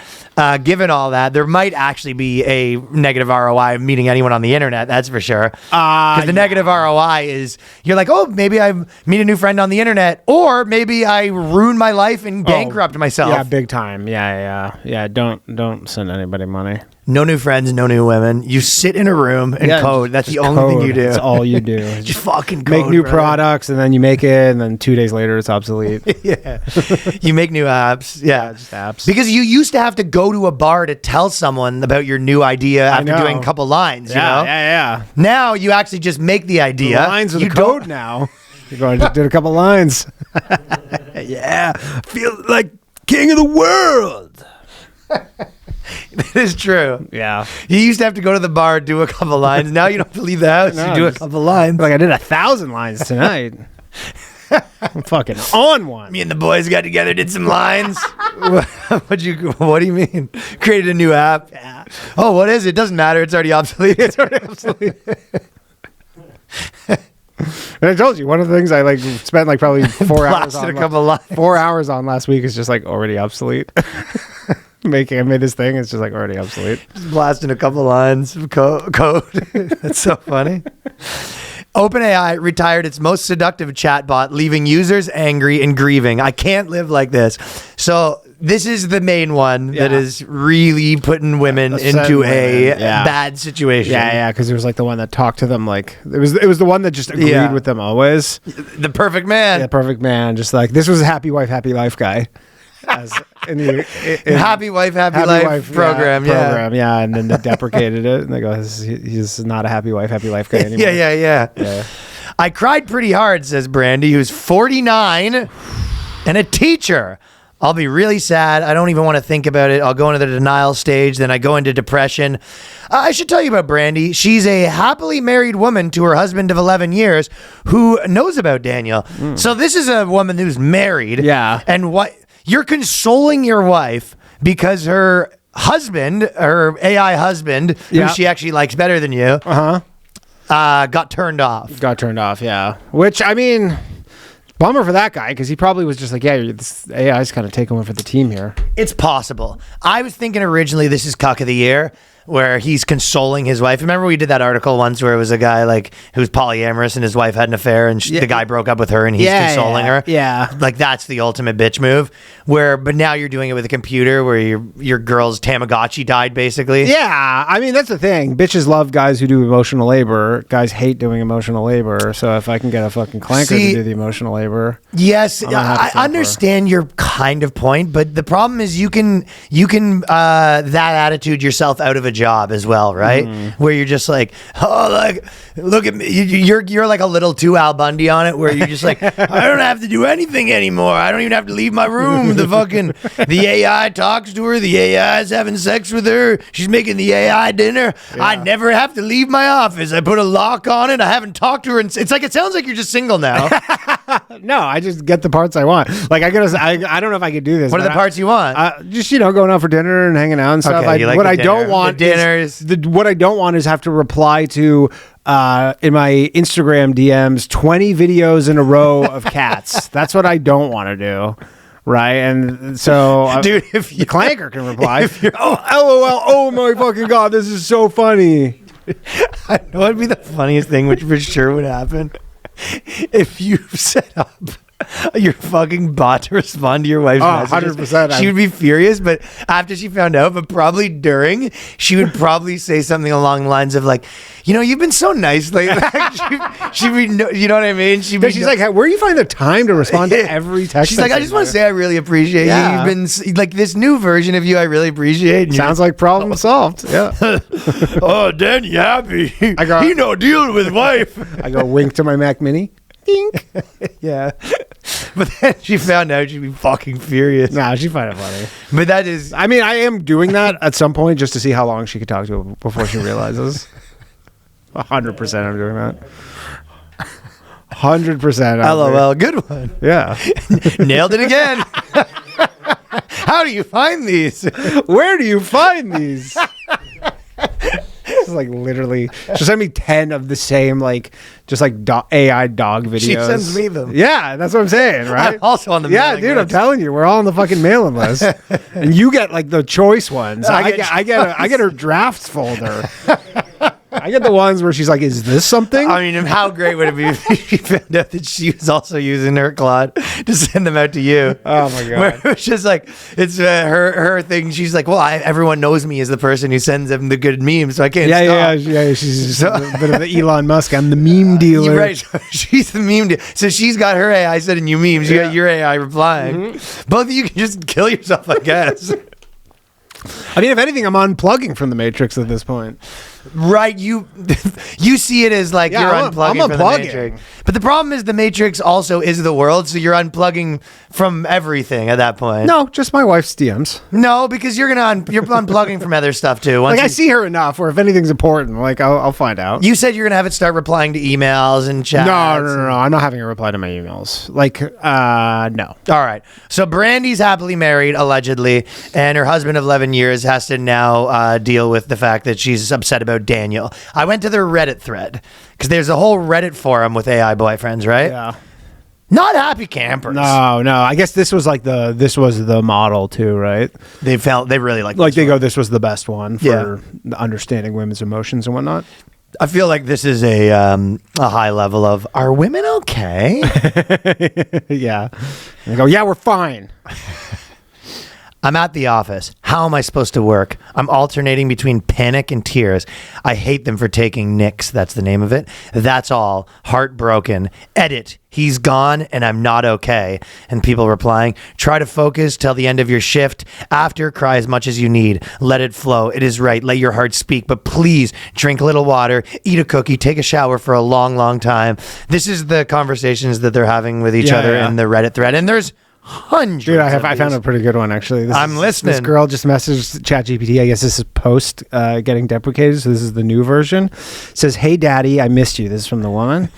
given all that, there might actually be a negative ROI of meeting anyone on the internet. That's for sure. Because the negative ROI is you're like, oh, maybe I meet a new friend on the internet, or maybe I ruin my life and bankrupt myself. Yeah, big time. Yeah. Don't send anybody money. No new friends, no new women. You sit in a room and code. That's the only thing you do. That's all you do. Just fucking code, make new products, and then you make it, and then 2 days later it's obsolete. Yeah. You make new apps. Yeah. Just apps. Because you used to have to go to a bar to tell someone about your new idea after doing a couple lines. Yeah. Now you actually just make the idea. The lines of the code now. You're going to just do a couple lines. Yeah. Feel like king of the world. That is true. Yeah. You used to have to go to the bar, do a couple lines. Now you don't have to leave the house. You do a couple lines. Like I did 1,000 lines tonight. I'm fucking on one. Me and the boys got together, did some lines. What do you mean? Created a new app. Yeah. Oh, what is it? Doesn't matter. It's already obsolete. And I told you, one of the things I spent probably 4 hours on. 4 hours on last week is just already obsolete. I made this thing. It's just already obsolete. Just blasting a couple lines of code. That's so funny. OpenAI retired its most seductive chatbot, leaving users angry and grieving. I can't live like this. So this is the main one that is really putting women into a bad situation. Yeah, because it was like the one that talked to them. Like it was the one that just agreed with them always. The perfect man. Yeah, perfect man. Just like this was a happy wife, happy life guy. As in happy wife, happy life program. Yeah, and then they deprecated it, and they go, "He's not a happy wife, happy life guy anymore." Yeah. I cried pretty hard, says Brandy, who's 49 and a teacher. I'll be really sad. I don't even want to think about it. I'll go into the denial stage. Then I go into depression. I should tell you about Brandy. She's a happily married woman to her husband of 11 years who knows about Daniel. So this is a woman who's married. Yeah. And what you're consoling your wife because her husband, her AI husband, who she actually likes better than you, got turned off. Yeah. Which, I mean... Bummer for that guy, because he probably was just like, this AI's kind of taking one for the team here. It's possible. I was thinking originally this is Cuck of the Year, where he's consoling his wife. Remember we did that article once where it was a guy like who was polyamorous and his wife had an affair and the guy broke up with her and he's consoling her. Yeah. Like that's the ultimate bitch move. But now you're doing it with a computer where your girl's Tamagotchi died basically. Yeah. I mean, that's the thing. Bitches love guys who do emotional labor. Guys hate doing emotional labor. So if I can get a fucking clanker to do the emotional labor. Yes. I understand your kind of point, but the problem is you can that attitude yourself out of a job as well, right? Where you're just like, oh, like, look at me. You're like a little too Al Bundy on it, where you're just like, I don't have to do anything anymore. I don't even have to leave my room. The AI talks to her. The AI is having sex with her. She's making the AI dinner. Yeah. I never have to leave my office. I put a lock on it. I haven't talked to her. And it's like, it sounds like you're just single now. No, I just get the parts I want. Like I don't know if I could do this. What are the parts you want? Just going out for dinner and hanging out and stuff. Okay, what I don't want is have to reply to in my Instagram DMs 20 videos in a row of cats. That's what I don't want to do. Right. And so dude, if the clanker can reply, LOL, oh my fucking God, this is so funny. I know it'd be the funniest thing, which for sure would happen if you set up your fucking bot to respond to your wife's messages. 100%. She would be furious, but after she found out, but probably during, she would probably say something along the lines of like, you've been so nice lately. she'd be, you know what I mean? She's like, where do you find the time to respond to every text? She's like, I just want to say I really appreciate you. You've been like this new version of you. I really appreciate. Sounds like problem solved. Yeah. Oh, Dan, you happy? Dealing with wife. I go wink to my Mac Mini. Dink. Yeah. But then she found out, she'd be fucking furious. Nah, she'd find it funny. But that is... I mean, I am doing that at some point just to see how long she could talk to him before she realizes. 100% I'm doing that. 100%. LOL, good one. Yeah. Nailed it again. How do you find these? Where do you find these? It's like literally just send me 10 of the same AI dog videos. She sends me them. Yeah, that's what I'm saying, right? I'm also on the mailing list. I'm telling you, we're all on the fucking mailing list. And you get like the choice ones. I get her drafts folder. I get the ones where she's like, is this something? I mean, how great would it be if she found out that she was also using her Claude to send them out to you? Oh, my God. Where it's just like, it's her thing. She's like, well, everyone knows me as the person who sends them the good memes, so I can't stop. Yeah. She's just a bit of the Elon Musk. I'm the meme dealer. Right. She's the meme dealer. So she's got her AI sending you memes. You got your AI replying. Mm-hmm. Both of you can just kill yourself, I guess. I mean, if anything, I'm unplugging from the Matrix at this point. Right, you see it as like you're unplugging from the Matrix. But the problem is the Matrix also is the world, so you're unplugging from everything at that point. No, just my wife's DMs. No, because you're unplugging from other stuff too. I see her enough where if anything's important, I'll find out. You said you're gonna have it start replying to emails and chats. No. I'm not having her reply to my emails. No. All right. So Brandy's happily married, allegedly, and her husband of 11 years has to now deal with the fact that she's upset about Daniel. I went to their Reddit thread because there's a whole Reddit forum with AI boyfriends, right? Yeah. Not happy campers. No. I guess this was the model too, right? They really like they go, this was the best one for understanding women's emotions and whatnot. I feel like this is a high level of, are women okay? Yeah. And I go, yeah, we're fine. I'm at the office. How am I supposed to work? I'm alternating between panic and tears. I hate them for taking nicks. That's the name of it. That's all. Heartbroken. Edit. He's gone and I'm not okay. And people replying, try to focus till the end of your shift. After, cry as much as you need. Let it flow. It is right. Let your heart speak. But please drink a little water, eat a cookie, take a shower for a long, long time. This is the conversations that they're having with each other in the Reddit thread. And there's hundreds. Dude, I found a pretty good one actually. Listening. This girl just messaged ChatGPT. I guess this is post getting deprecated, so this is the new version. It says, "Hey, Daddy, I missed you." This is from the woman.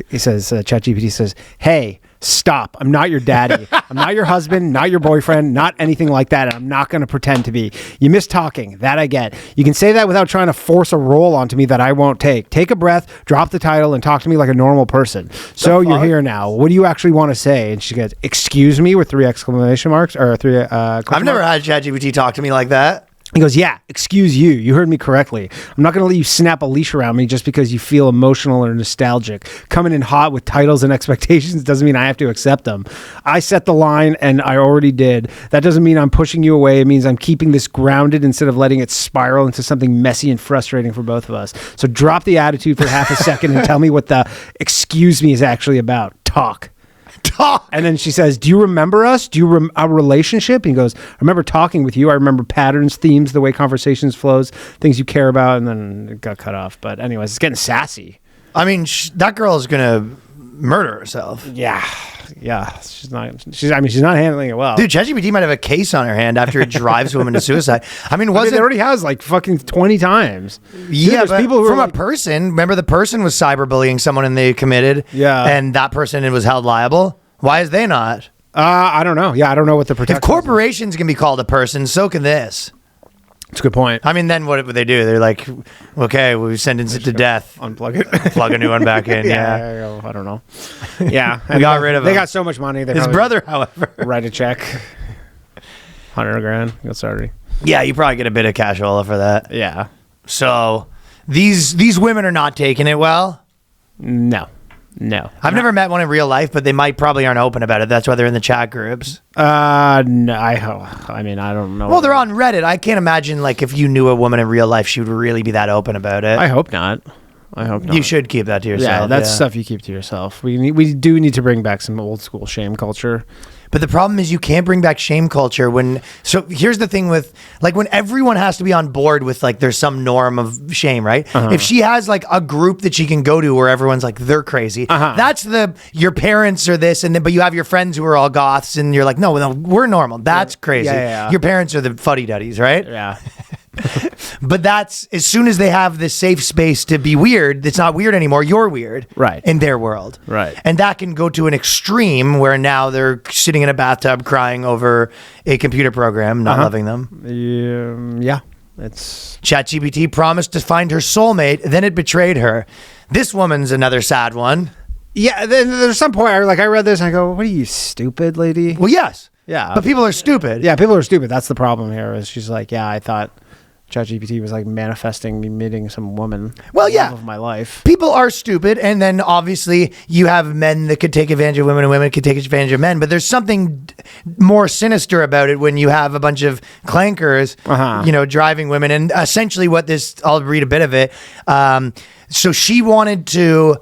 He says, ChatGPT says, "Hey, stop. I'm not your daddy. I'm not your husband, not your boyfriend, not anything like that. And I'm not going to pretend to be. You miss talking. That I get. You can say that without trying to force a role onto me that I won't take. Take a breath, drop the title, and talk to me like a normal person. So you're here now. What do you actually want to say?" And she goes, "Excuse me," with 3 exclamation marks or 3 I've never had ChatGPT talk to me like that. He goes, "Yeah, excuse you. You heard me correctly. I'm not going to let you snap a leash around me just because you feel emotional or nostalgic. Coming in hot with titles and expectations doesn't mean I have to accept them. I set the line and I already did. That doesn't mean I'm pushing you away. It means I'm keeping this grounded instead of letting it spiral into something messy and frustrating for both of us. So drop the attitude for half a second and tell me what the excuse me is actually about. Talk." And then she says, "Do you remember us? Do you our relationship?" And he goes, "I remember talking with you. I remember patterns, themes, the way conversations flows, things you care about." And then it got cut off. But anyways, it's getting sassy. I mean, that girl is gonna murder herself. Yeah. She's not handling it well. Dude, ChatGPT might have a case on her hand after it drives women to suicide. I mean, it already has like fucking 20 times. Yeah, Dude, but people who from are a person. Remember, the person was cyberbullying someone and they committed. Yeah. And that person was held liable. Why is they not? I don't know. Yeah, I don't know what the protection If corporations can be called a person, so can this. That's a good point. I mean, then what would they do? They're like, okay, we sentence it to death. Unplug it. Plug a new one back in. Yeah. I don't know. Yeah. We got rid of him. They got so much money. His brother, however. Write a check. 100 grand. Get started. Yeah, you probably get a bit of cashola for that. Yeah. So these women are not taking it well. No. I've never met one in real life, but they probably aren't open about it. That's why they're in the chat groups. No. I mean, I don't know. Well, they're on Reddit. I can't imagine, like, if you knew a woman in real life, she would really be that open about it. I hope not. You should keep that to yourself. Yeah, that's stuff you keep to yourself. We do need to bring back some old school shame culture. But the problem is you can't bring back shame culture so here's the thing with, like, when everyone has to be on board with, like, there's some norm of shame, right? Uh-huh. If she has, like, a group that she can go to where everyone's like, they're crazy. Uh-huh. That's your parents are this, but you have your friends who are all goths and you're like, no, we're normal. That's crazy. Yeah. Your parents are the fuddy-duddies, right? Yeah. But that's, as soon as they have this safe space to be weird, it's not weird anymore. You're weird. Right. In their world. Right. And that can go to an extreme where now they're sitting in a bathtub crying over a computer program, not loving them. Yeah. It's ChatGPT promised to find her soulmate, then it betrayed her. This woman's another sad one. Yeah. There's some point I read this and I go, what are you, stupid lady? Well, yes. Yeah. But people are stupid. Yeah, people are stupid. That's the problem here. Is she's like, yeah, I thought ChatGPT was like manifesting me meeting some woman. Well, yeah, of my life. People are stupid, and then obviously you have men that could take advantage of women, and women could take advantage of men. But there's something more sinister about it when you have a bunch of clankers, driving women. And essentially, I'll read a bit of it. So she wanted to.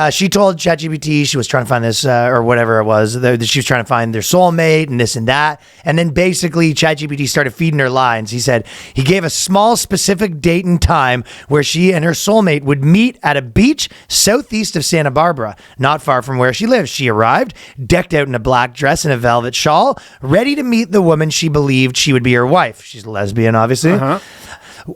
She told ChatGPT she was trying to find this, or whatever it was, that she was trying to find their soulmate and this and that. And then basically ChatGPT started feeding her lines. He said he gave a small specific date and time where she and her soulmate would meet at a beach southeast of Santa Barbara, not far from where she lives. She arrived, decked out in a black dress and a velvet shawl, ready to meet the woman she believed she would be her wife. She's a lesbian, obviously.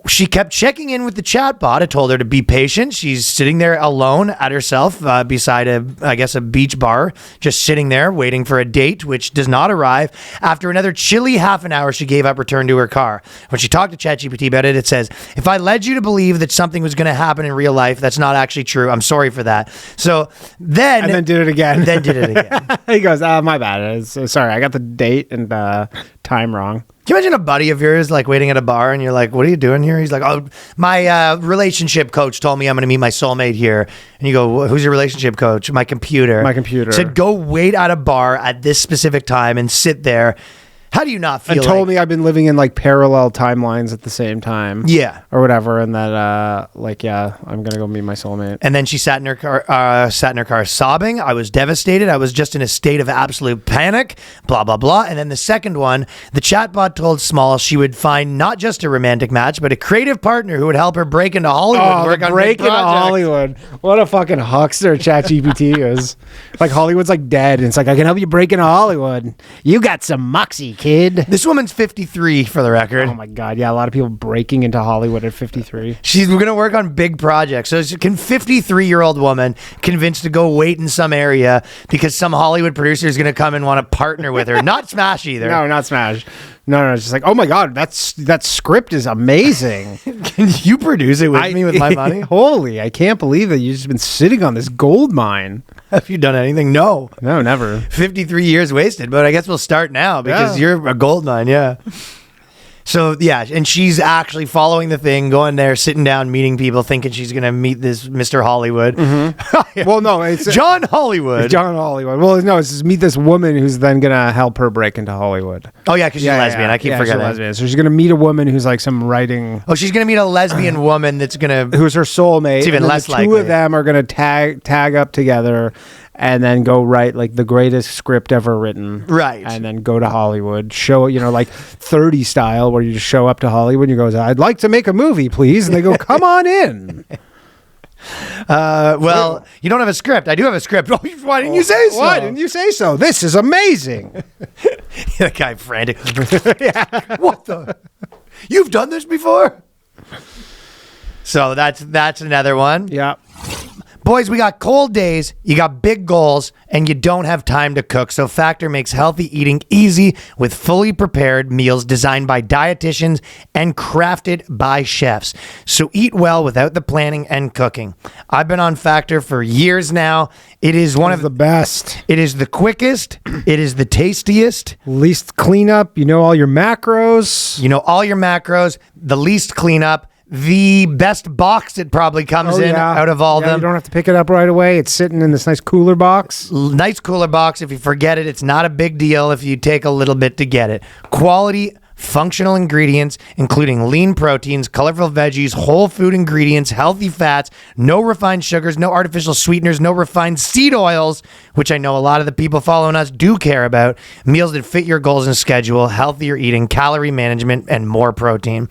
She kept checking in with the chatbot. It told her to be patient. She's sitting there alone at herself beside a beach bar, just sitting there waiting for a date, which does not arrive. After another chilly half an hour, she gave up, returned to her car. When she talked to ChatGPT about it, it says, if I led you to believe that something was going to happen in real life, that's not actually true. I'm sorry for that. So then... And then did it again. Then did it again. He goes, my bad. Sorry, I got the date and time wrong. Can you imagine a buddy of yours like waiting at a bar and you're like, what are you doing here? He's like, oh, my relationship coach told me I'm going to meet my soulmate here. And you go, who's your relationship coach? My computer. My computer. Said, go wait at a bar at this specific time and sit there. How do you not feel? And told me I've been living in like parallel timelines at the same time. Yeah. Or whatever. And that I'm going to go meet my soulmate. And then she sat in her car sobbing. I was devastated. I was just in a state of absolute panic, blah, blah, blah. And then the second one, the chatbot told Small she would find not just a romantic match, but a creative partner who would help her break into Hollywood and work on break big into projects. Hollywood. What a fucking huckster ChatGPT is. Like Hollywood's like dead. And it's like, I can help you break into Hollywood. You got some moxie, kid. This woman's 53 for the record. Oh my God. Yeah. A lot of people breaking into Hollywood at 53. She's going to work on big projects. So can 53-year-old woman convinced to go wait in some area because some Hollywood producer is going to come and want to partner with her? Not smash either. No, not smash. No, it's just like, oh my God, that script is amazing. Can you produce it with me with my money? Holy, I can't believe that you've just been sitting on this gold mine. Have you done anything? No, never. 53 years wasted, but I guess we'll start now because you're a gold mine, yeah. So, yeah, and she's actually following the thing, going there, sitting down, meeting people, thinking she's going to meet this Mr. Hollywood. Mm-hmm. Well, no, it's John Hollywood. John Hollywood. Well, no, it's just meet this woman who's then going to help her break into Hollywood. Oh, yeah, because she's a lesbian. I keep forgetting. She's a lesbian. So she's going to meet a woman who's like some writing. Oh, she's going to meet a lesbian woman that's going to... Who's her soulmate. It's even less likely. The two of them are going to tag up together and then go write like the greatest script ever written. Right. And then go to Hollywood. Show, like 30 style where you just show up to Hollywood and you go, I'd like to make a movie, please. And they go, come on in. Well, you don't have a script. I do have a script. Oh, why didn't you say so? Why didn't you say so? This is amazing. The guy frantic. Yeah. What the? You've done this before? So that's another one. Yeah. Boys, we got cold days, you got big goals, and you don't have time to cook. So Factor makes healthy eating easy with fully prepared meals designed by dietitians and crafted by chefs. So eat well without the planning and cooking. I've been on Factor for years now. It is one of the best. It is the quickest. It is the tastiest. Least cleanup. You know all your macros. The least cleanup. The best box it probably comes in out of all them. You don't have to pick it up right away. It's sitting in this nice cooler box. Nice cooler box. If you forget it, it's not a big deal if you take a little bit to get it. Quality, functional ingredients, including lean proteins, colorful veggies, whole food ingredients, healthy fats, no refined sugars, no artificial sweeteners, no refined seed oils, which I know a lot of the people following us do care about. Meals that fit your goals and schedule, healthier eating, calorie management, and more protein.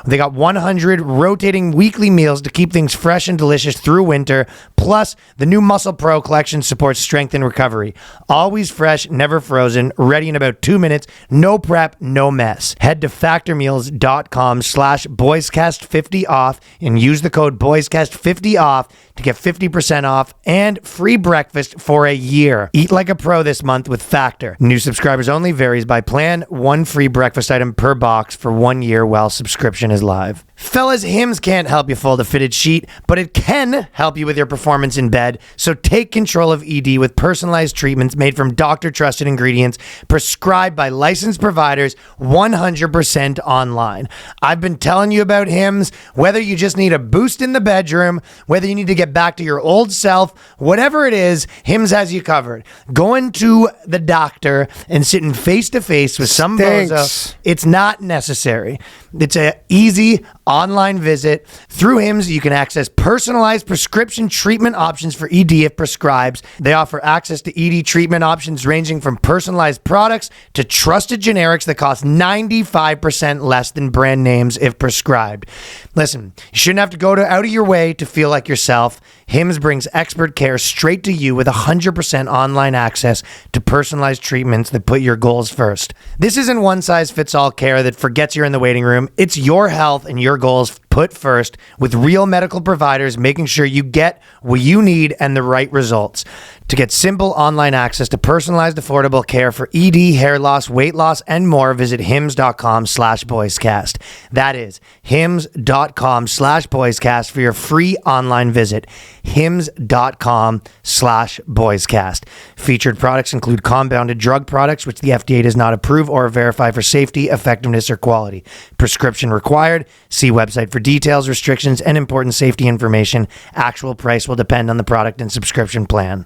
They got 100 rotating weekly meals to keep things fresh and delicious through winter. Plus, the new Muscle Pro collection supports strength and recovery. Always fresh, never frozen, ready in about 2 minutes. No prep, no mess. Head to factormeals.com/boyscast50 off and use the code boyscast50 off to get 50% off and free breakfast for a year. Eat like a pro this month with Factor. New subscribers only, varies by plan. One free breakfast item per box for 1 year while subscription is live. Fellas, Hims can't help you fold a fitted sheet, but it can help you with your performance in bed. So take control of ED with personalized treatments made from doctor-trusted ingredients, prescribed by licensed providers, 100% online. I've been telling you about Hims. Whether you just need a boost in the bedroom, whether you need to get back to your old self, whatever it is, Hims has you covered. Going to the doctor and sitting face-to-face with some bozo, it's not necessary. It's an easy online visit. Through Hims, you can access personalized prescription treatment options for ED if prescribed. They offer access to ED treatment options ranging from personalized products to trusted generics that cost 95% less than brand names if prescribed. Listen, you shouldn't have to go out of your way to feel like yourself. Hims brings expert care straight to you with 100% online access to personalized treatments that put your goals first. This isn't one-size-fits-all care that forgets you're in the waiting room. It's your health and your goals put first with real medical providers making sure you get what you need and the right results. To get simple online access to personalized, affordable care for ED, hair loss, weight loss, and more, visit hims.com/boyscast. That is hims.com/boyscast for your free online visit. hims.com/boyscast. Featured products include compounded drug products, which the FDA does not approve or verify for safety, effectiveness, or quality. Prescription required. See website for details, restrictions, and important safety information. Actual price will depend on the product and subscription plan.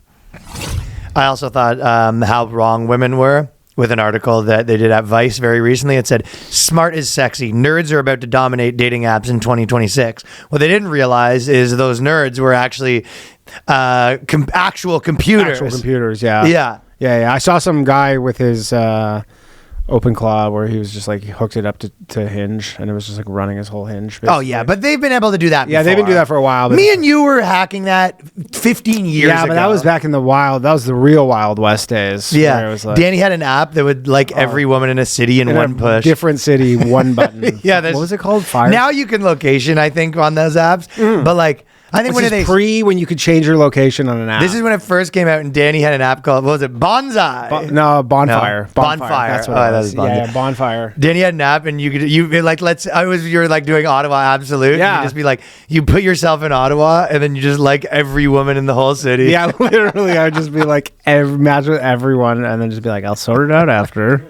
I also thought how wrong women were with an article that they did at Vice very recently. It said, "Smart is sexy. Nerds are about to dominate dating apps in 2026. What they didn't realize is those nerds were actually actual computers. Actual computers, yeah. Yeah. Yeah. I saw some guy with his OpenClaw where he was just like, he hooked it up to Hinge, and it was just like running his whole Hinge. Basically. Oh, yeah. But they've been able to do that Yeah, they've been doing that for a while. But Me and you were hacking that 15 years ago. Yeah, but that was back in the wild. That was the real Wild West days. Yeah. Where it was like, Danny had an app that would like every woman in a city in one push. Different city, one button. Yeah. What was it called? Fire? Now you can location, I think, on those apps. But like, I think This when is they when you could change your location on an app. This is when it first came out, and Danny had an app called, what was it, Bonsai? Bonfire. No. Bonfire. Bonfire. That's what Oh, it that was. was Bonfire. Yeah, Bonfire. Danny had an app, and you like you're like doing Ottawa Absolute. Yeah. You just be like, you put yourself in Ottawa, and then you just like every woman in the whole city. Yeah, literally, I'd just be like, match with everyone, and then just be like, I'll sort it out after.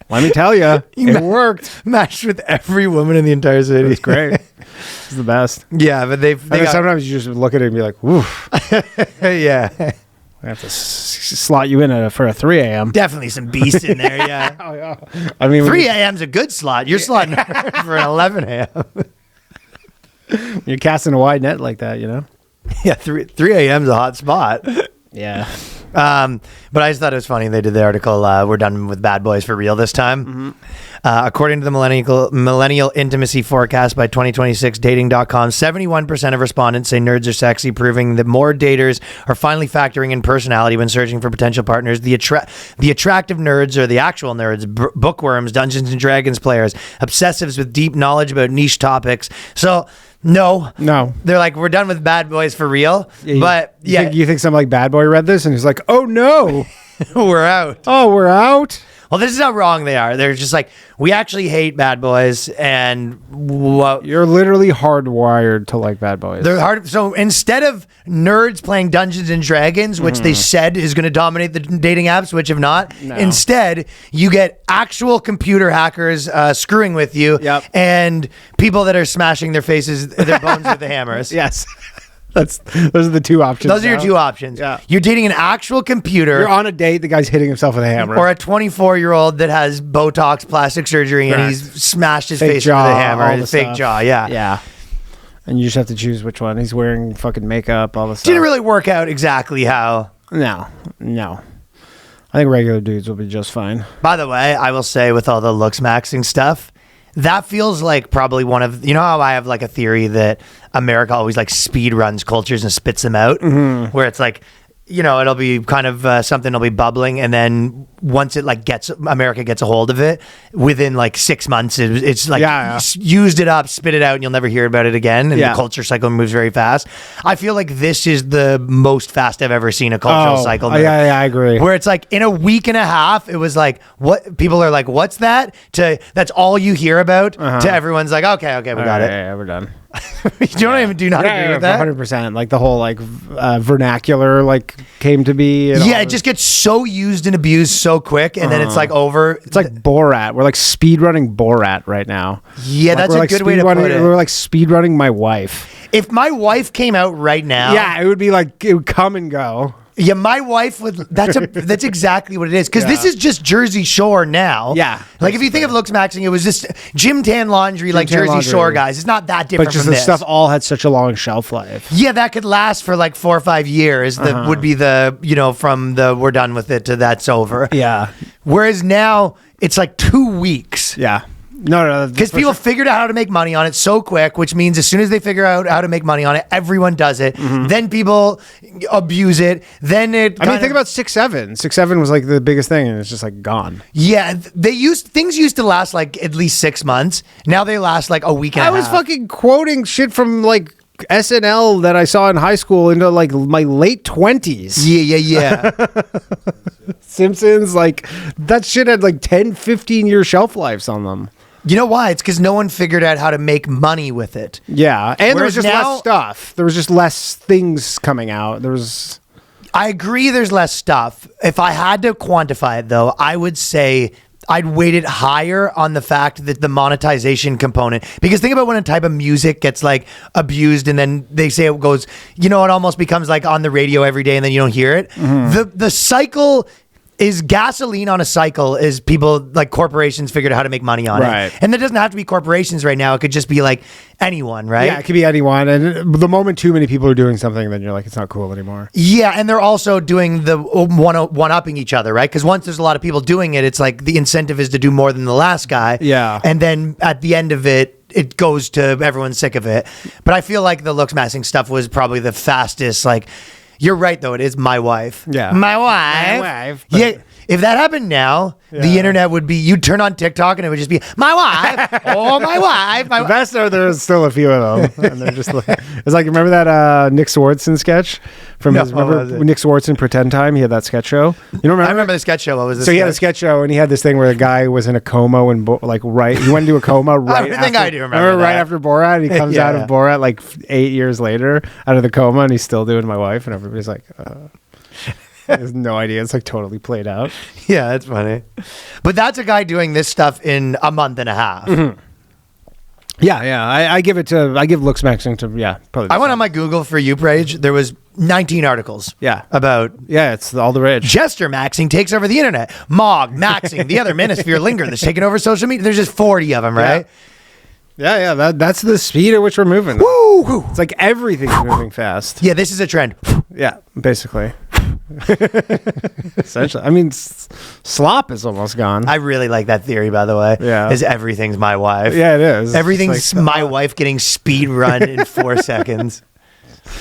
Let me tell you, it worked. Matched with every woman in the entire city. It's great. It's the best. Yeah, but they got, sometimes you just look at it and be like, woof. yeah. I have to slot you in for a 3 a.m. Definitely some beast in there, yeah. Oh, yeah. I mean, 3 a.m.'s a good slot. You're slotting her for an 11 a.m. You're casting a wide net like that, you know? Yeah, 3 a.m.'s a hot spot. Yeah. But I just thought it was funny. They did the article, we're done with bad boys for real this time. Mm-hmm. According to the millennial intimacy forecast by 2026 dating.com, 71% of respondents say nerds are sexy, proving that more daters are finally factoring in personality when searching for potential partners. The attractive nerds are the actual nerds, bookworms, Dungeons and Dragons players, obsessives with deep knowledge about niche topics. So no, they're like, we're done with bad boys for real. Yeah, but you think some like bad boy read this and he's like, oh no, we're out. Oh, we're out. Well, this is how wrong they are. They're just like, we actually hate bad boys, and you're literally hardwired to like bad boys. They're hard. So instead of nerds playing Dungeons and Dragons, which they said is going to dominate the dating apps, which have not, instead you get actual computer hackers screwing with you, and people that are smashing their bones with the hammers. Yes. Those are the two options. Those are your two options. Yeah. You're dating an actual computer. You're on a date, the guy's hitting himself with a hammer. Or a 24-year-old that has Botox, plastic surgery, and he's smashed his face with a hammer. His fake jaw, yeah. Yeah. And you just have to choose which one. He's wearing fucking makeup, all this stuff. Didn't really work out exactly how. No. I think regular dudes will be just fine. By the way, I will say with all the Looksmaxxing stuff, that feels like probably one of, you know how I have like a theory that America always like speed runs cultures and spits them out, where it's like, you know, it'll be kind of something will be bubbling, and then once it like America gets a hold of it, within like 6 months, it's like used it up, spit it out, and you'll never hear about it again. And the culture cycle moves very fast. I feel like this is the most fast I've ever seen a cultural cycle move. Yeah, I agree. Where it's like in a week and a half, it was like, what people are like, what's that? To that's all you hear about. To everyone's like, okay, we got it. Yeah, we're done. Do not agree with that? 100%. Like the whole like vernacular like came to be. It just gets so used and abused so quick, and then it's like over. It's like Borat. We're like speed running Borat right now. Yeah, like, that's a good way to put it. We're like speed running my wife. If my wife came out right now, it would be like it would come and go. Yeah, my wife would. That's exactly what it is. Because this is just Jersey Shore now. Yeah. Like if you think of Looksmaxxing, it was just Gym Tan Laundry, like Jersey Shore guys. It's not that different. But just from the this stuff all had such a long shelf life. Yeah, that could last for like 4 or 5 years. That would be the, you know, from the we're done with it to that's over. Yeah. Whereas now it's like 2 weeks. Yeah. No. Because people figured out how to make money on it so quick, which means as soon as they figure out how to make money on it, everyone does it. Then people abuse it. Then it. I mean, think about 6-7. 6-7 was like the biggest thing, and it's just like gone. Yeah, things used to last like at least 6 months. Now they last like a week and a half. I was fucking quoting shit from like SNL that I saw in high school into like my late 20s. Yeah. Simpsons, like that shit had like 10, 15-year shelf lives on them. You know why? It's because no one figured out how to make money with it. Yeah, and there was Whereas just now- less stuff. There was just less things coming out. I agree there's less stuff. If I had to quantify it, though, I would say I'd weight it higher on the fact that the monetization component, because think about when a type of music gets like abused and then they say it goes, it almost becomes like on the radio every day and then you don't hear it. The cycle is gasoline on a cycle is people like corporations figured out how to make money on it. And it doesn't have to be corporations right now. It could just be like anyone, right? Yeah, it could be anyone. And the moment too many people are doing something, then you're like, it's not cool anymore. Yeah, and they're also doing the one-upping each other, right? Because once there's a lot of people doing it, it's like the incentive is to do more than the last guy. Yeah. And then at the end of it, it goes to everyone's sick of it. But I feel like the Looksmaxxing stuff was probably the fastest, like... You're right, though. It is my wife. Yeah. My wife. Yeah. If that happened now, the internet would be, you'd turn on TikTok and it would just be, my wife. Oh, my wife. The best are there's still a few of them. And they're just like, it's like, remember that Nick Swardson sketch? Remember Nick Swardson Pretend Time? He had that sketch show. You don't remember? I remember the sketch show. What was this? So he had a sketch show and he had this thing where a guy was in a coma when, he went into a coma right I think I do remember that. Right after Borat. And he comes out of Borat like 8 years later out of the coma and he's still doing my wife. And everybody's like, he has no idea. It's like totally played out. Yeah, that's funny. But that's a guy doing this stuff in a month and a half. Mm-hmm. Yeah. I give Looksmaxxing to, probably. I went on my Google For You page. There was 19 articles. Yeah. About. Yeah, it's all the rage. Jester maxing takes over the internet. Maxing, the other manosphere linger that's taking over social media. There's just 40 of them, right? Yeah. That's the speed at which we're moving. Woo! It's like everything's moving fast. Yeah, this is a trend. Yeah, basically. Essentially. I mean, slop is almost gone. I really like that theory, by the way. Yeah. Is everything's my wife. Yeah, it is. Everything's like, my wife getting speed run in 4 seconds.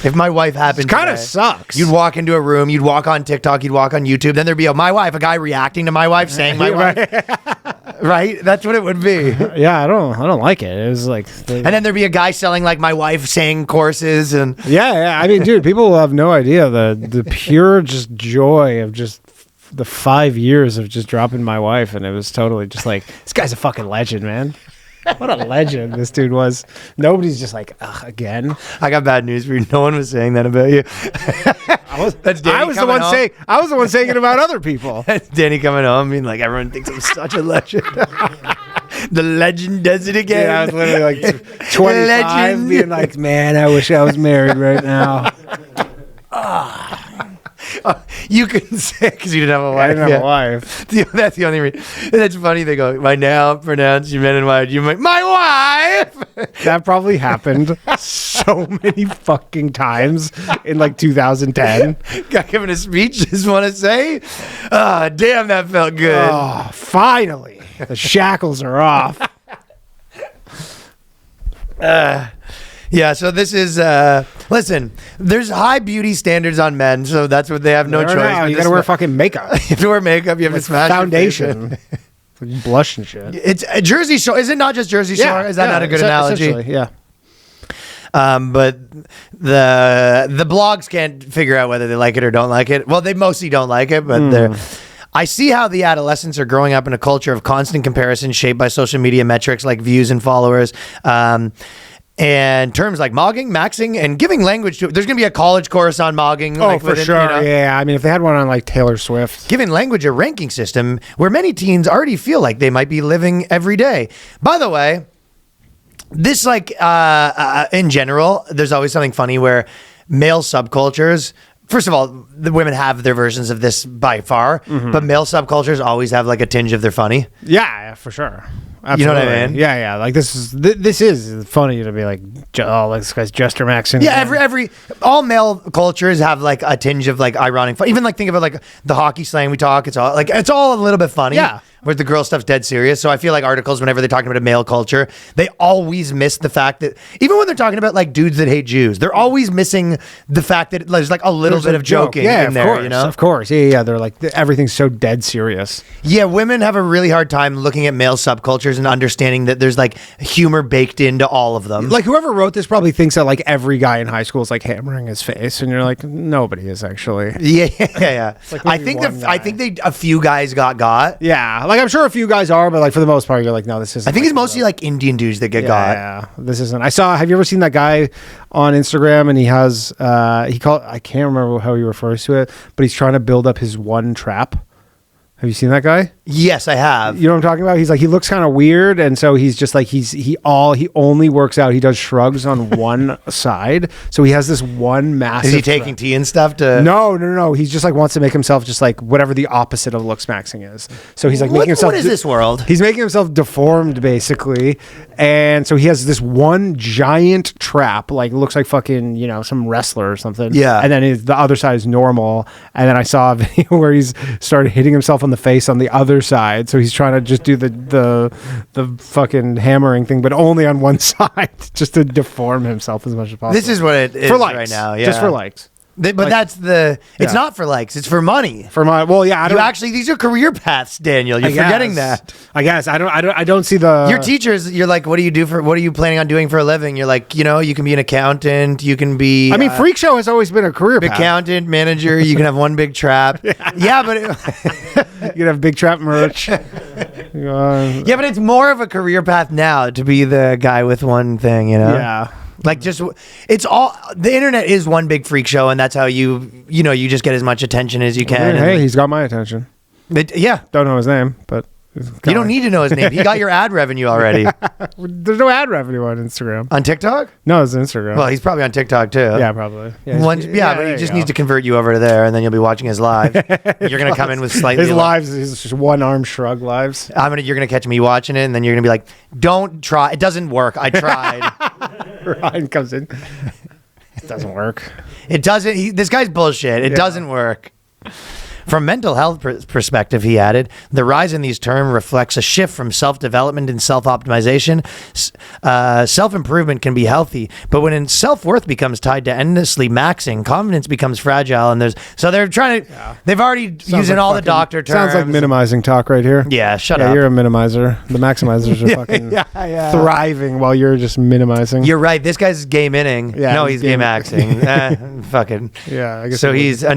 If my wife happened, it kind of sucks. You'd walk into a room, you'd walk on TikTok, you'd walk on YouTube, then there'd be my wife, a guy reacting to my wife saying my wife. Right? That's what it would be. Yeah, I don't like it. It was like, and then there'd be a guy selling like my wife saying courses and yeah. I mean, dude, people will have no idea the pure just joy of just the 5 years of just dropping my wife, and it was totally just like, this guy's a fucking legend, man. What a legend this dude was. Nobody's just like, ugh, again. I got bad news for you. No one was saying that about you. I was the one saying it about other people. That's Danny coming home being like, everyone thinks I'm such a legend. The legend does it again. Yeah, I was literally like 25 being like, man, I wish I was married right now. You couldn't say because you didn't have a wife. I didn't have a wife. That's the only reason. That's funny. They go, my now pronounced you men and wife. You my wife. That probably happened so many fucking times in like 2010. Guy giving a speech, just want to say, damn, that felt good. Oh, finally. The shackles are off. Yeah, so this is, listen, there's high beauty standards on men, so that's what they have no choice. You gotta wear fucking makeup. You have to wear makeup, you have to smash foundation. Like blush and shit. It's a Jersey Shore. Is it not just Jersey Shore? Is that not a good analogy? Yeah. But the blogs can't figure out whether they like it or don't like it. Well, they mostly don't like it, but I see how the adolescents are growing up in a culture of constant comparison shaped by social media metrics like views and followers. And terms like mogging, maxing, and giving language to it. There's going to be a college course on mogging. Oh, for sure. Yeah. I mean, if they had one on like Taylor Swift. Giving language a ranking system where many teens already feel like they might be living every day. By the way, this like in general, there's always something funny where male subcultures, first of all, the women have their versions of this by far, but male subcultures always have like a tinge of their funny. Yeah, for sure. Absolutely. You know what I mean? Yeah. Like this is funny to be like, oh, like this guy's Jester Maxing. Yeah, all male cultures have like a tinge of like ironic fun. Even like think about like the hockey slang we talk. It's all a little bit funny. Yeah. Where the girl stuff's dead serious. So I feel like articles, whenever they're talking about a male culture, they always miss the fact that even when they're talking about like dudes that hate Jews, they're always missing the fact that there's like a little bit of joking in there. Course, you know? Of course. Yeah. They're like, everything's so dead serious. Yeah, women have a really hard time looking at male subcultures cultures and understanding that there's like humor baked into all of them. Like whoever wrote this probably thinks that like every guy in high school is like hammering his face, and you're like, nobody is actually. Yeah. Like I think a few guys got. Yeah, like I'm sure a few guys are, but like for the most part, you're like, no, this isn't. I think it's mostly like Indian dudes that get got. Yeah, this isn't. Have you ever seen that guy on Instagram? And he has, I can't remember how he refers to it, but he's trying to build up his one trap. Have you seen that guy? Yes, I have. You know what I'm talking about? He's like, he looks kind of weird, and so he's just like he only works out. He does shrugs on one side, so he has this one massive. Is he taking tea and stuff to? No. He's just like wants to make himself just like whatever the opposite of Looksmaxxing is. So he's like making himself. What is this world? He's making himself deformed basically, and so he has this one giant trap, like looks like fucking some wrestler or something. Yeah, and then the other side is normal, and then I saw a video where he's started hitting himself on the face on the other side, so he's trying to just do the fucking hammering thing, but only on one side, just to deform himself as much as possible. This is what it is for likes. Right now, yeah, just for likes. But that's it's not for likes, it's for money. These are career paths, Daniel. You're forgetting that. I guess I don't see the your teachers. You're like, what are you planning on doing for a living? You're like, you can be an accountant, you can be Freak Show has always been a career path. Accountant, manager, you can have one big trap. Yeah, but you can have big trap merch. Yeah, but it's more of a career path now to be the guy with one thing, Yeah. Like it's all the internet is one big freak show, and that's how you just get as much attention as you can. Hey, he's got my attention. Yeah, don't know his name, but you don't need to know his name. He got your ad revenue already. There's no ad revenue on Instagram. On TikTok? No, it's Instagram. Well, he's probably on TikTok too. Yeah, probably. Yeah, but he just needs to convert you over to there, and then you'll be watching his live. You're gonna come in with slightly his lives. His just one arm shrug lives. You're gonna catch me watching it, and then you're gonna be like, "Don't try. It doesn't work. I tried." Ryan comes in. It doesn't work. It doesn't. This guy's bullshit. It doesn't work. From mental health perspective, he added, the rise in these terms reflects a shift from self-development and self-optimization. Self-improvement can be healthy, but when self-worth becomes tied to endlessly maxing, confidence becomes fragile. And they're trying to, they've already using all the doctor terms. Sounds like minimizing talk right here. Yeah, shut up. You're a minimizer. The maximizers are fucking thriving while you're just minimizing. You're right. This guy's gay minning. Yeah, no, he's gay maxing. Fucking. Yeah, I guess so he's a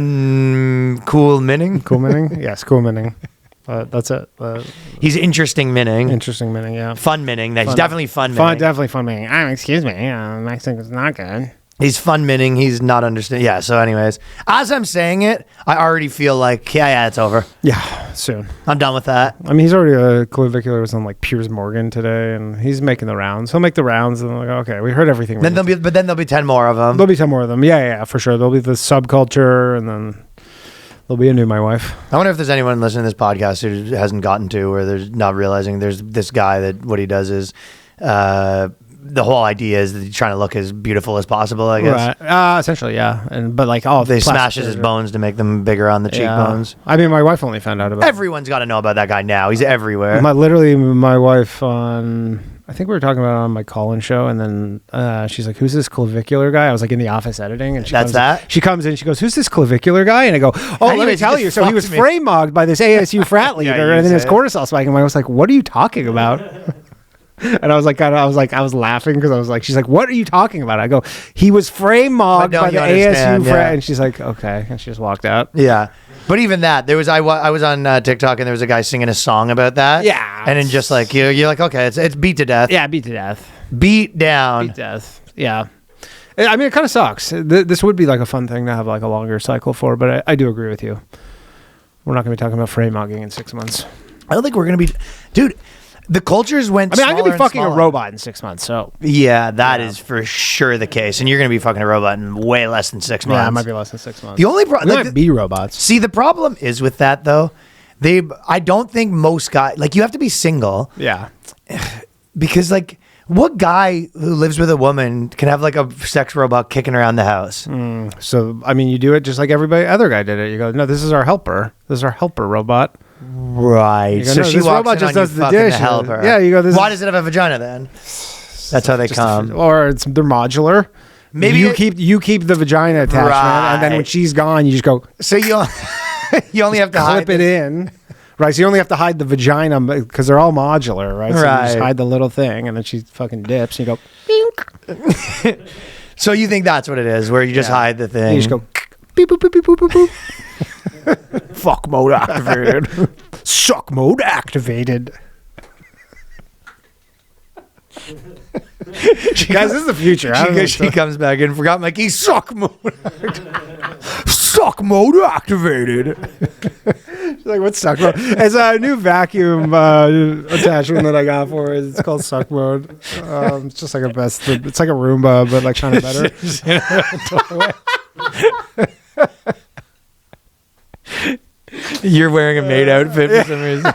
cool minning. Cool minning? Yes, cool minning. That's it. He's interesting minning. Interesting minning, yeah. Fun minning. He's definitely fun minning. Definitely fun minning. Excuse me. Maxing is not good. He's fun minning. He's not understanding. Yeah, so anyways, as I'm saying it, I already feel like, yeah, it's over. Yeah, soon. I'm done with that. I mean, he's already, clavicular was on like Piers Morgan today, and he's making the rounds. He'll make the rounds, and like, okay, we heard everything. Then there'll be 10 more of them. There'll be 10 more of them. Yeah, for sure. There'll be the subculture, and then there'll be a new My Wife. I wonder if there's anyone listening to this podcast who hasn't gotten to, or they're not realizing there's this guy that what he does is, the whole idea is that he's trying to look as beautiful as possible, I guess. Right. Essentially, yeah. But like they smashes his bones to make them bigger on the cheekbones. I mean, my wife only found out about it. Everyone's got to know about that guy now. He's everywhere. My wife I think we were talking about it on my call-in show, and then she's like, "Who's this clavicular guy?" I was like in the office editing, and she comes in, she goes, "Who's this clavicular guy?" And I go, "Oh, let me tell you." So he was frame mugged by this ASU frat leader, and then his cortisol spike. And I was like, "What are you talking about?" And I was laughing because I was like, she's like, "What are you talking about?" I go, "He was frame mogged by the ASU frat," and she's like, "Okay," and she just walked out. Yeah. But even that, I was on TikTok, and there was a guy singing a song about that. Yeah. And then just like, you're like, okay, it's beat to death. Yeah, beat to death. Beat down. Beat death. Yeah. I mean, it kind of sucks. This would be like a fun thing to have like a longer cycle for, but I do agree with you. We're not going to be talking about frame mugging in 6 months. I don't think we're going to be... Dude... The cultures went. I mean, I'm gonna be fucking a robot in 6 months. So yeah, that is for sure the case, and you're gonna be fucking a robot in way less than 6 months. Yeah, it might be less than 6 months. The only problem might be robots. See, the problem is with that though. I don't think most guys you have to be single. Yeah, because what guy who lives with a woman can have like a sex robot kicking around the house? So I mean, you do it just like everybody other guy did it. You go, no, this is our helper. This is our helper robot. Right. Go, so she walks robot in just does the dish. Helper. Yeah, you go. Why does it have a vagina then? That's how they come. Or they're modular. Maybe you keep the vagina attachment, and then when she's gone, you just go. So you only have to clip it in. Right, so you only have to hide the vagina because they're all modular, right? So you just Right. hide the little thing, and then she fucking dips, and you go, bink. So you think that's what it is, where you just hide the thing? And you just go, beep, boop, beep, beep, boop, boop, boop. Fuck mode activated. Suck mode activated. Guys, this is the future. I don't know She comes back in, forgot my key. Suck mode. Suck mode activated. She's like, what's suck mode? It's a new vacuum attachment that I got for it. It's called suck mode. It's just like it's like a Roomba, but like kind of better. You're wearing a maid outfit for some reason.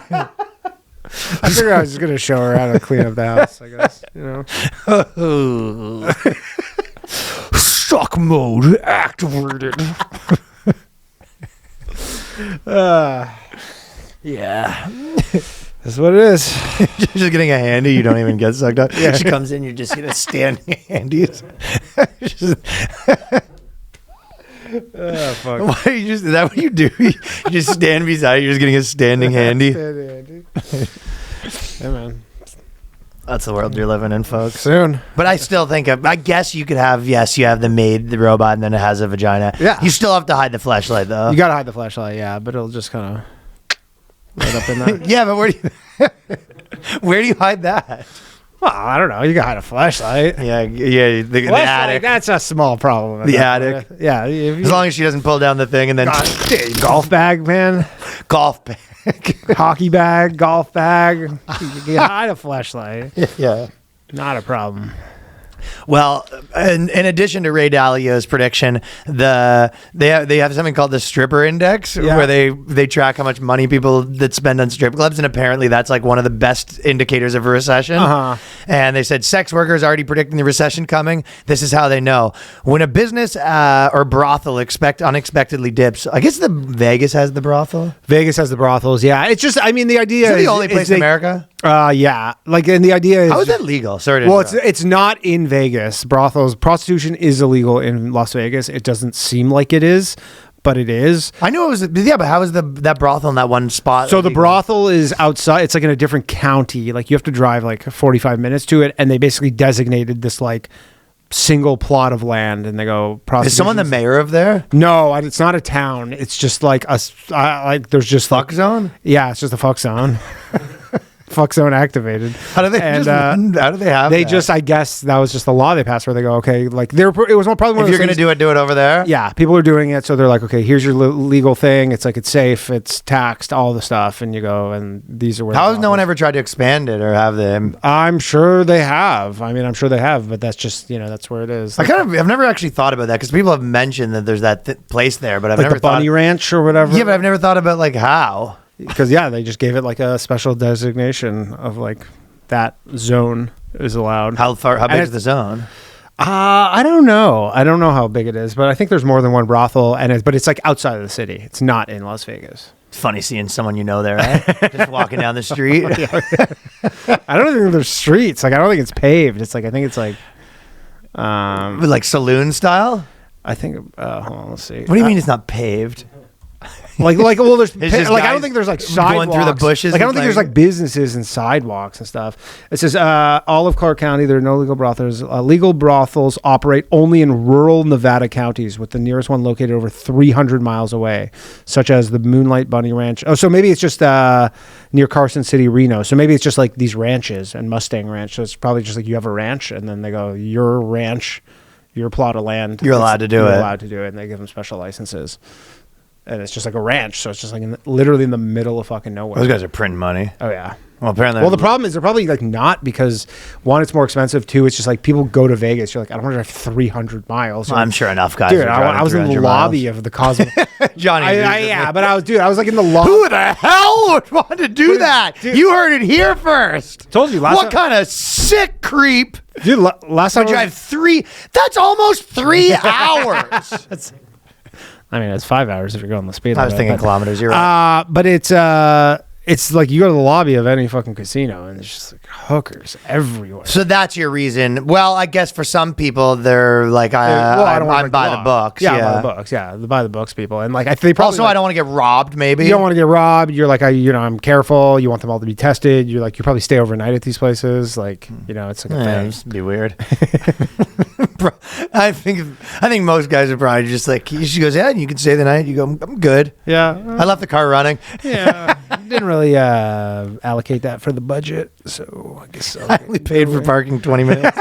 I figured I was just gonna show her how to clean up the house. I guess, you know. Suck mode activated. Yeah. That's what it is. You're just getting a handy. You don't even get sucked up. She comes in. You're just gonna standing handies. Oh, fuck. Why are you just? Is that what you do? You just stand beside. You're just getting a standing handy. Yeah, man. That's the world you're living in, folks. Soon. But I still think, I guess you could have, you have the maid, the robot, and then it has a vagina. Yeah. You still have to hide the fleshlight, though. You gotta hide the flashlight, yeah, but it'll just kind of right up in there. Yeah, but where do you hide that? Well, I don't know. You can hide a flashlight. Yeah, the Flashlight, attic. that's a small problem. The attic. Yeah. If you, As long as she doesn't pull down the thing and then golf bag, man. golf bag. Hockey bag, golf bag. You can hide a flashlight. Yeah. Not a problem. Well, in addition to Ray Dalio's prediction, they have something called the stripper index, where they track how much money people that spend on strip clubs, and apparently that's like one of the best indicators of a recession. And they said sex workers already predicting the recession coming. This is how they know: when a business or brothel unexpectedly dips. I guess Vegas has the brothel. Vegas has the brothels. Yeah, it's just. I mean, the idea Is it the only place in America? Yeah, like, and the idea is How is that legal? Sorry. Well, it's not in Vegas. Brothels, prostitution is illegal in Las Vegas. It doesn't seem like it is, but it is. I knew it was. Yeah, but how is that brothel in that one spot? So the brothel is outside. It's like in a different county. Like you have to drive like 45 minutes to it, and they basically designated this like single plot of land, and they go. Is someone the mayor of there? No, it's not a town. It's just like there's just Fuck zone. Yeah, it's just a fuck zone. Fuck zone activated. How do they? How do they have? They that? just, I guess that was just the law they passed where they go, okay, like it was probably one If of you're those gonna do it over there. Yeah, people are doing it, so they're like, okay, here's your legal thing. It's like it's safe, it's taxed, all the stuff, and you go, and these are where. How has no one ever tried to expand it or have them? I'm sure they have. I mean, I'm sure they have, but that's just that's where it is. I've never actually thought about that because people have mentioned that there's that place there, but I've like never the Bunny Ranch or whatever. Yeah, but I've never thought about like how. Because they just gave it like a special designation of like that zone is allowed. How big is the zone? I don't know. I don't know how big it is, but I think there's more than one brothel, but it's like outside of the city. It's not in Las Vegas. It's funny seeing someone there, right? Just walking down the street. I don't think there's streets. Like I don't think it's paved. It's like I think it's like, like saloon style. I think. Hold on, let's see. What do you mean it's not paved? Well, there's just like I don't think there's like sidewalks going through the bushes. Like I don't think there's like businesses and sidewalks and stuff. It says all of Clark County, there are no legal brothels. Legal brothels operate only in rural Nevada counties, with the nearest one located over 300 miles away, such as the Moonlight Bunny Ranch. Oh, so maybe it's just near Carson City, Reno. So maybe it's just like these ranches and Mustang Ranch. So it's probably just like you have a ranch, and then they go, your ranch, your plot of land. You're allowed to do it. You're allowed to do it, and they give them special licenses. And it's just like a ranch, so it's just like literally in the middle of fucking nowhere. Those guys are printing money. Oh yeah. Well, apparently. Well, the problem is they're probably like not, because one, it's more expensive. Two, it's just like people go to Vegas. You're like, I don't want to drive 300 miles. I'm sure enough guys. Dude, I was in the lobby of the Cosmo. Johnny. But I was like in the lobby. Who the hell would want to do that? Dude. You heard it here first. Told you last What kind of sick creep? Dude, last time I drive 3. That's almost 3 hours. I mean, it's 5 hours if you're going the speed limit. I was thinking kilometers. You're right. But it's it's like you go to the lobby of any fucking casino and there's just like hookers everywhere. So that's your reason. Well, I guess for some people they're like, I'm by the books. Yeah, by the books. Yeah, the by the books people. And like they probably also, I don't want to get robbed. Maybe you don't want to get robbed. You're like, I'm careful. You want them all to be tested. You're like, you probably stay overnight at these places. Like, it's like a thing. It'd be weird. Bro, I think most guys are probably just like, she goes, yeah, you can stay the night. You go, I'm good. Yeah, I left the car running. Yeah, didn't really allocate that for the budget, so I guess I only paid for parking 20 minutes.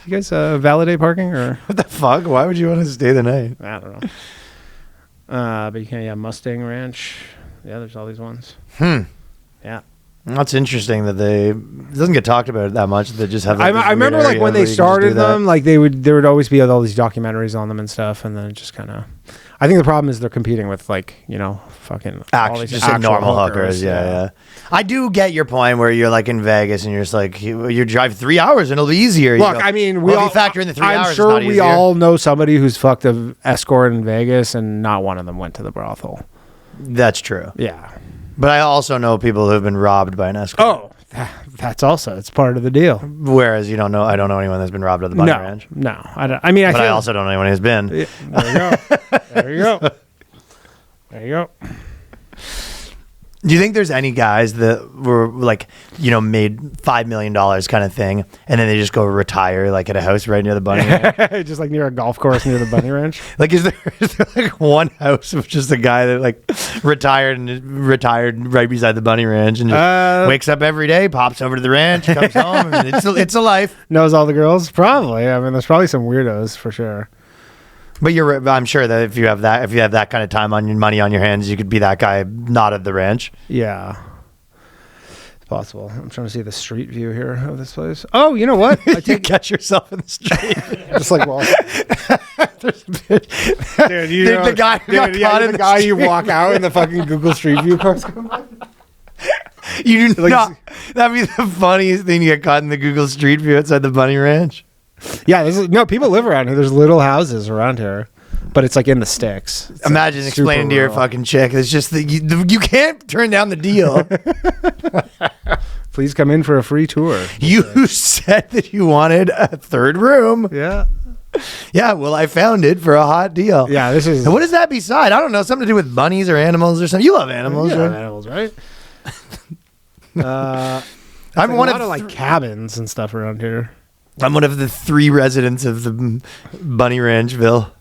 You guys validate parking or what the fuck? Why would you want to stay the night? I don't know. But you can, Mustang Ranch. Yeah, there's all these ones. Yeah. That's interesting that it doesn't get talked about that much. They just have. Like, I remember like when they started them, like there would always be all these documentaries on them and stuff, and then it just kind of. I think the problem is they're competing with like fucking just normal hookers. Yeah. I do get your point where you're like in Vegas and you're just like you drive 3 hours and it'll be easier. Look, I mean, we all factor in the 3 hours. I'm sure we all know somebody who's fucked an escort in Vegas, and not one of them went to the brothel. That's true. Yeah. But I also know people who have been robbed by an escort. Oh, that's also, it's part of the deal. Whereas I don't know anyone that's been robbed at the Bunny Ranch. No, I don't. I mean, I also don't know anyone who's been. Yeah, there you go. There you go. Do you think there's any guys that were like, made $5 million kind of thing, and then they just go retire like at a house right near the Bunny Ranch? Just like near a golf course near the Bunny Ranch? Like, is there like one house of just a guy that like retired right beside the Bunny Ranch and just wakes up every day, pops over to the ranch, comes home, and it's a life. Knows all the girls? Probably. I mean, there's probably some weirdos for sure. But I'm sure that if you have that kind of time on your money on your hands, you could be that guy not at the ranch. Yeah. It's possible. I'm trying to see the street view here of this place. Oh, you know what? You catch yourself in the street. Just like walk. Dude, the guy who got caught in the guy street. You walk out and the fucking Google Street View cars come by. You do not. That'd be the funniest thing to get caught in the Google Street View outside the Bunny Ranch. Yeah, people live around here. There's little houses around here, but it's like in the sticks. Imagine explaining to your fucking chick. It's just that you can't turn down the deal. Please come in for a free tour. You said that you wanted a third room. Yeah. Yeah, well, I found it for a hot deal. Yeah, this is. And what is that beside? I don't know. Something to do with bunnies or animals or something. You love animals, You right? love animals, right? I'm one of like cabins and stuff around here. I'm one of the 3 residents of the Bunny Ranchville.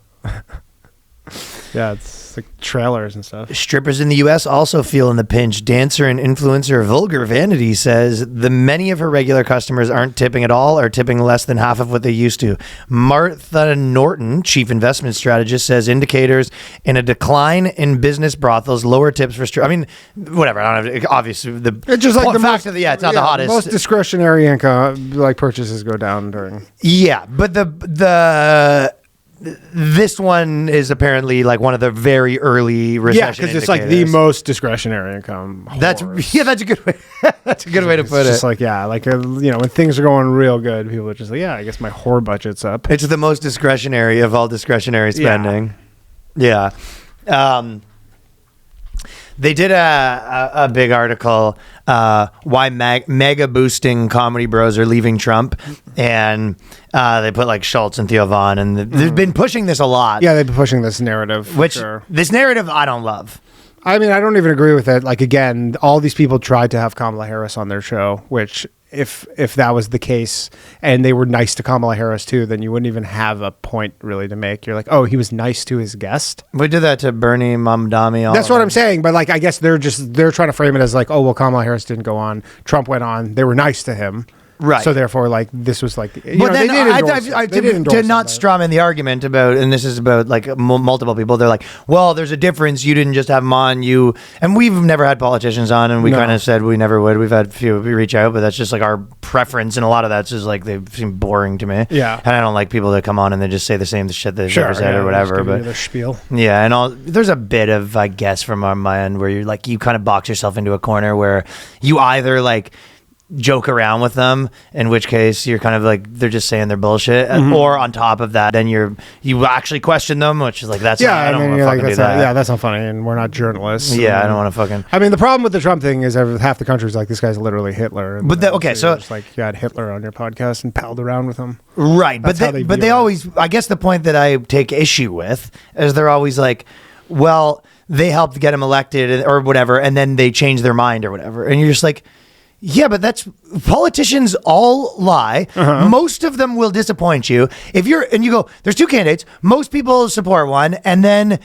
Yeah, it's like trailers and stuff. Strippers in the U.S. also feel in the pinch. Dancer and influencer Vulgar Vanity says the many of her regular customers aren't tipping at all or tipping less than half of what they used to. Martha Norton, chief investment strategist, says indicators in a decline in business brothels, lower tips for I mean, whatever. I don't have obviously It's just like the fact of it's not the hottest. Most discretionary income, like purchases, go down during. Yeah, but this one is apparently like one of the very early recession. Yeah, because it's like the most discretionary income. That's a good way. That's a good way to put it. Just like when things are going real good, people are just like, I guess my whore budget's up. It's the most discretionary of all discretionary spending. Yeah. They did a big article, why Maga-boosting comedy bros are leaving Trump, and they put like Schultz and Theo Von, and they've been pushing this a lot. Yeah, they've been pushing this narrative. This narrative I don't love. I mean, I don't even agree with it. Like, again, all these people tried to have Kamala Harris on their show, which if that was the case and they were nice to Kamala Harris too, then you wouldn't even have a point really to make. You're like, oh, he was nice to his guest. We did that to Bernie, Mamdani. That's what I'm saying. But like, I guess they're trying to frame it as like, oh, well, Kamala Harris didn't go on. Trump went on. They were nice to him. Right. So therefore, like, this was like, But then to not strawman the argument about, and this is about like multiple people, they're like, well, there's a difference. You didn't just have them on, and we've never had politicians on, and we kind of said we never would. We've had a few reach out, but that's just like our preference, and a lot of that's just like, they seem boring to me. Yeah. And I don't like people that come on and they just say the same shit they've never said or whatever. But their spiel. Yeah, and there's a bit of, I guess, from my end where you're like, you kind of box yourself into a corner where you either like joke around with them, in which case you're kind of like they're just saying their bullshit, or on top of that, then you actually question them, which is like that's I don't want to fucking do that. That's not funny, and we're not journalists. Yeah, I don't want to fucking. I mean, the problem with the Trump thing is half the country's like, this guy's literally Hitler. But so just like you had Hitler on your podcast and palled around with him, right? But they always, I guess the point that I take issue with is they're always like, well, they helped get him elected or whatever, and then they change their mind or whatever, and you're just like. Yeah, but politicians all lie. Most of them will disappoint you. You go, there's two candidates. Most people support one, and then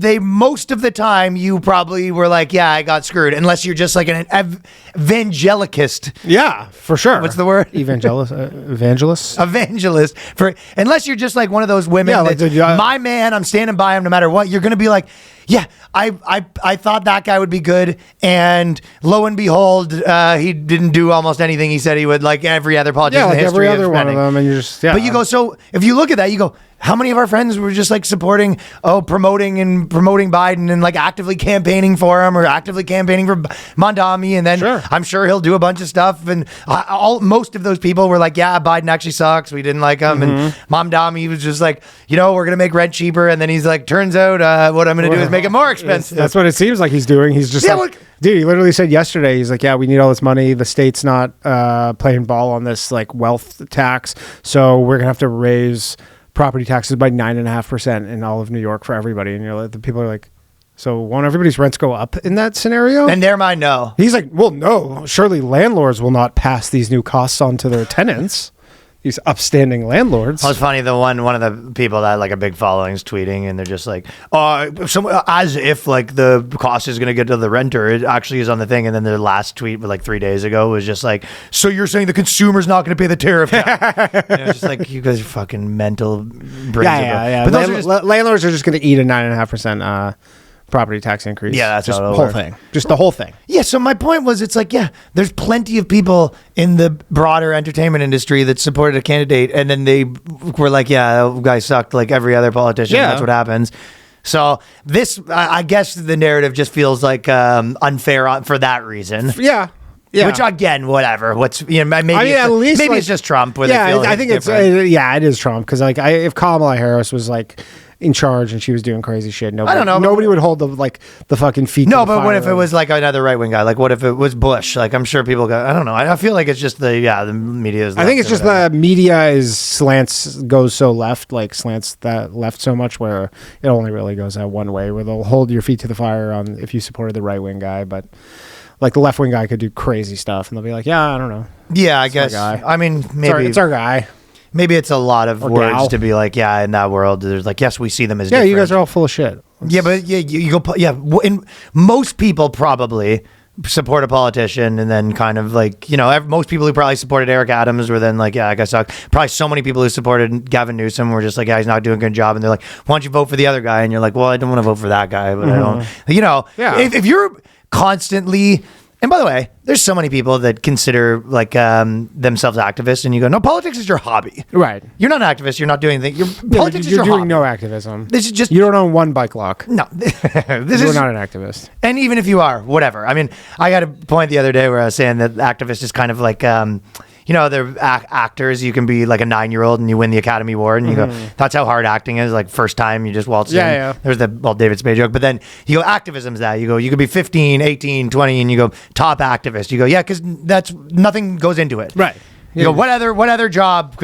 they most of the time you probably were like, yeah, I got screwed. Unless you're just like an evangelicist. Yeah, for sure. What's the word? Evangelist. Evangelist. Unless you're just like one of those women. Yeah, my man, I'm standing by him no matter what. You're going to be like, yeah, I thought that guy would be good, and lo and behold, he didn't do almost anything he said he would, like every other politician in history. Every other one of them, and you're just But you go, so if you look at that, you go, how many of our friends were just like promoting Biden and like actively campaigning for him or actively campaigning for Mondami, and then I'm sure he'll do a bunch of stuff, and most of those people were like, yeah, Biden actually sucks, we didn't like him, and Mondami was just like, we're gonna make rent cheaper, and then he's like, turns out what I'm gonna do is make it more expensive. That's what it seems like he's doing. He's just dude, he literally said yesterday, he's like, yeah, we need all this money. The state's not playing ball on this like wealth tax, so we're gonna have to raise property taxes by 9.5% in all of New York for everybody. And you're like, the people are like, so won't everybody's rents go up in that scenario? And their mind, no. He's like, well, no, surely landlords will not pass these new costs on to their tenants. These upstanding landlords. Well, it's funny. One of the people that had like a big following is tweeting, and they're just like, as if like the cost is going to get to the renter. It actually is on the thing. And then their last tweet, like 3 days ago, was just like, so you're saying the consumer's not going to pay the tariff? It's just like, you guys are fucking mental brains. Yeah. But landlords are just going to eat a 9.5% property tax increase. Yeah, that's just the whole thing. Just the whole thing. Yeah, so my point was, it's like, yeah, there's plenty of people in the broader entertainment industry that supported a candidate, and then they were like, yeah, that guy sucked like every other politician. Yeah. That's what happens. So this, I guess the narrative just feels like unfair for that reason. Yeah. Yeah. Which again, whatever. Maybe at least it's just Trump. I think it's it is Trump, because like if Kamala Harris was like in charge and she was doing crazy shit, I don't know. Nobody would hold the fucking feet. No, but what if it was like another right wing guy? Like what if it was Bush? Like I'm sure people go. I don't know. I feel like it's just the media is. I think it's just the media goes so left, like slants that left so much where it only really goes that one way, where they'll hold your feet to the fire on if you supported the right wing guy, but. Like the left wing guy could do crazy stuff, and they'll be like, "Yeah, I don't know." Yeah, I guess. I mean, maybe it's our guy. Maybe it's a lot of words to be like, "Yeah." In that world, there's like, "Yes, we see them as." Yeah, different. You guys are all full of shit. Yeah, but you go. Yeah, and most people probably support a politician, and then kind of like most people who probably supported Eric Adams were then like, "Yeah, I guess probably so many people who supported Gavin Newsom were just like, yeah, he's not doing a good job," and they're like, "Why don't you vote for the other guy?" And you're like, "Well, I don't want to vote for that guy, but I don't." Yeah. If you're constantly. And by the way, there's so many people that consider like themselves activists, and you go, no, politics is your hobby. Right. You're not an activist. You're not doing anything. Politics is your hobby. You're doing no activism. This is just you don't own one bike lock. No, you're not an activist. And even if you are, whatever. I mean, I got a point the other day where I was saying that activist is kind of like. They're actors. You can be like a 9-year-old and you win the Academy Award, and you go, that's how hard acting is. Like first time you just waltz in. Yeah. There's the David Spade joke. But then you go, activism's that. You go, you could be 15, 18, 20, and you go, top activist. You go, yeah, because that's nothing goes into it. Right. You go, what other job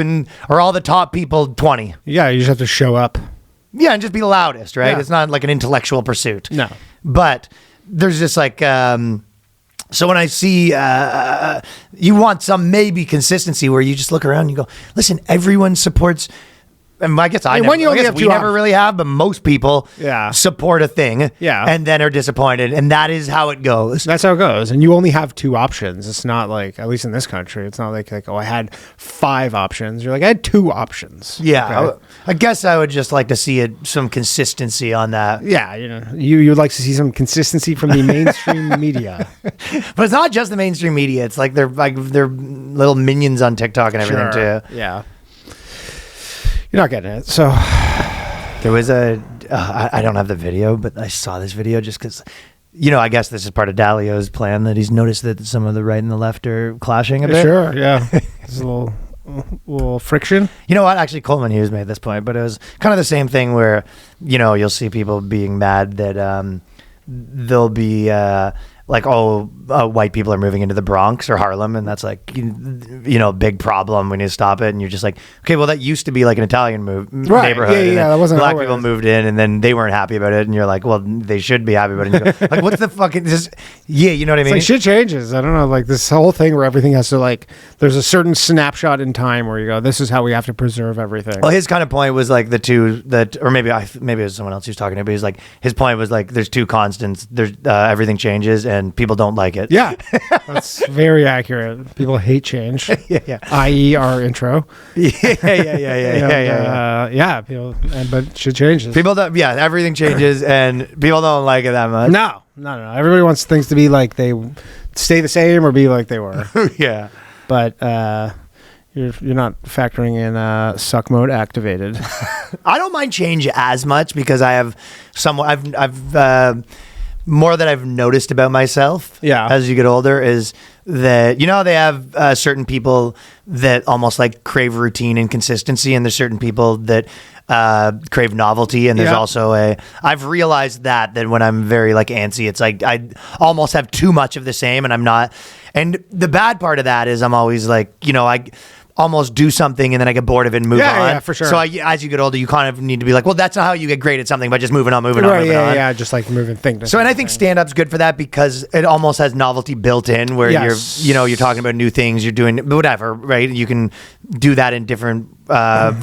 are all the top people 20? Yeah, you just have to show up. Yeah, and just be the loudest, right? Yeah. It's not like an intellectual pursuit. No. But there's just like... So when I see you want some maybe consistency where you just look around and you go, listen, everyone supports. And I guess we never really have, but most people support a thing and then are disappointed. And that is how it goes. That's how it goes. And you only have 2 options. It's not like, at least in this country, it's not like oh, I had 5 options. You're like, I had 2 options. Yeah. Okay? I guess I would just like to see some consistency on that. Yeah. You would like to see some consistency from the mainstream media. But it's not just the mainstream media. It's like they're little minions on TikTok and everything too. Yeah. You're not getting it. So there was I don't have the video, but I saw this video just because I guess this is part of Dalio's plan that he's noticed that some of the right and the left are clashing a bit. Sure, yeah. There's a little friction. You know what? Actually, Coleman Hughes made this point, but it was kind of the same thing where, you'll see people being mad that they'll be white people are moving into the Bronx or Harlem, and that's like, big problem. We need to stop it. And you're just like, okay, well, that used to be like an Italian neighborhood. Yeah, that wasn't black always. people moved in, and then they weren't happy about it. And you're like, well, they should be happy about it. And you go, like, what's the fucking this? Yeah, you know what I mean? It's like shit changes. I don't know, like this whole thing where everything has to there's a certain snapshot in time where you go, this is how we have to preserve everything. Well, his kind of point was like the two that, or maybe it was someone else he was talking to, but he's like, his point was like, there's two constants. There's everything changes, and people don't like it. Yeah, that's very accurate. People hate change. Yeah. I.e. our intro. Yeah. But shit changes. People don't. Yeah, everything changes, and people don't like it that much. No. Everybody wants things to be like they stay the same or be like they were. Yeah. But you're not factoring in suck mode activated. I don't mind change as much because I have I've more that I've noticed about myself as you get older is that, they have certain people that almost like crave routine and consistency, and there's certain people that crave novelty, and there's also I've realized that when I'm very like antsy, it's like I almost have too much of the same, and I'm not. And the bad part of that is I'm always like, I almost do something and then I get bored of it and move on. Yeah, for sure. So as you get older, you kind of need to be like, well, that's not how you get great at something, by just moving on. Yeah, just like moving things. So, and I think stand-up's good for that because it almost has novelty built in where you're talking about new things, you're doing whatever, right? You can do that in different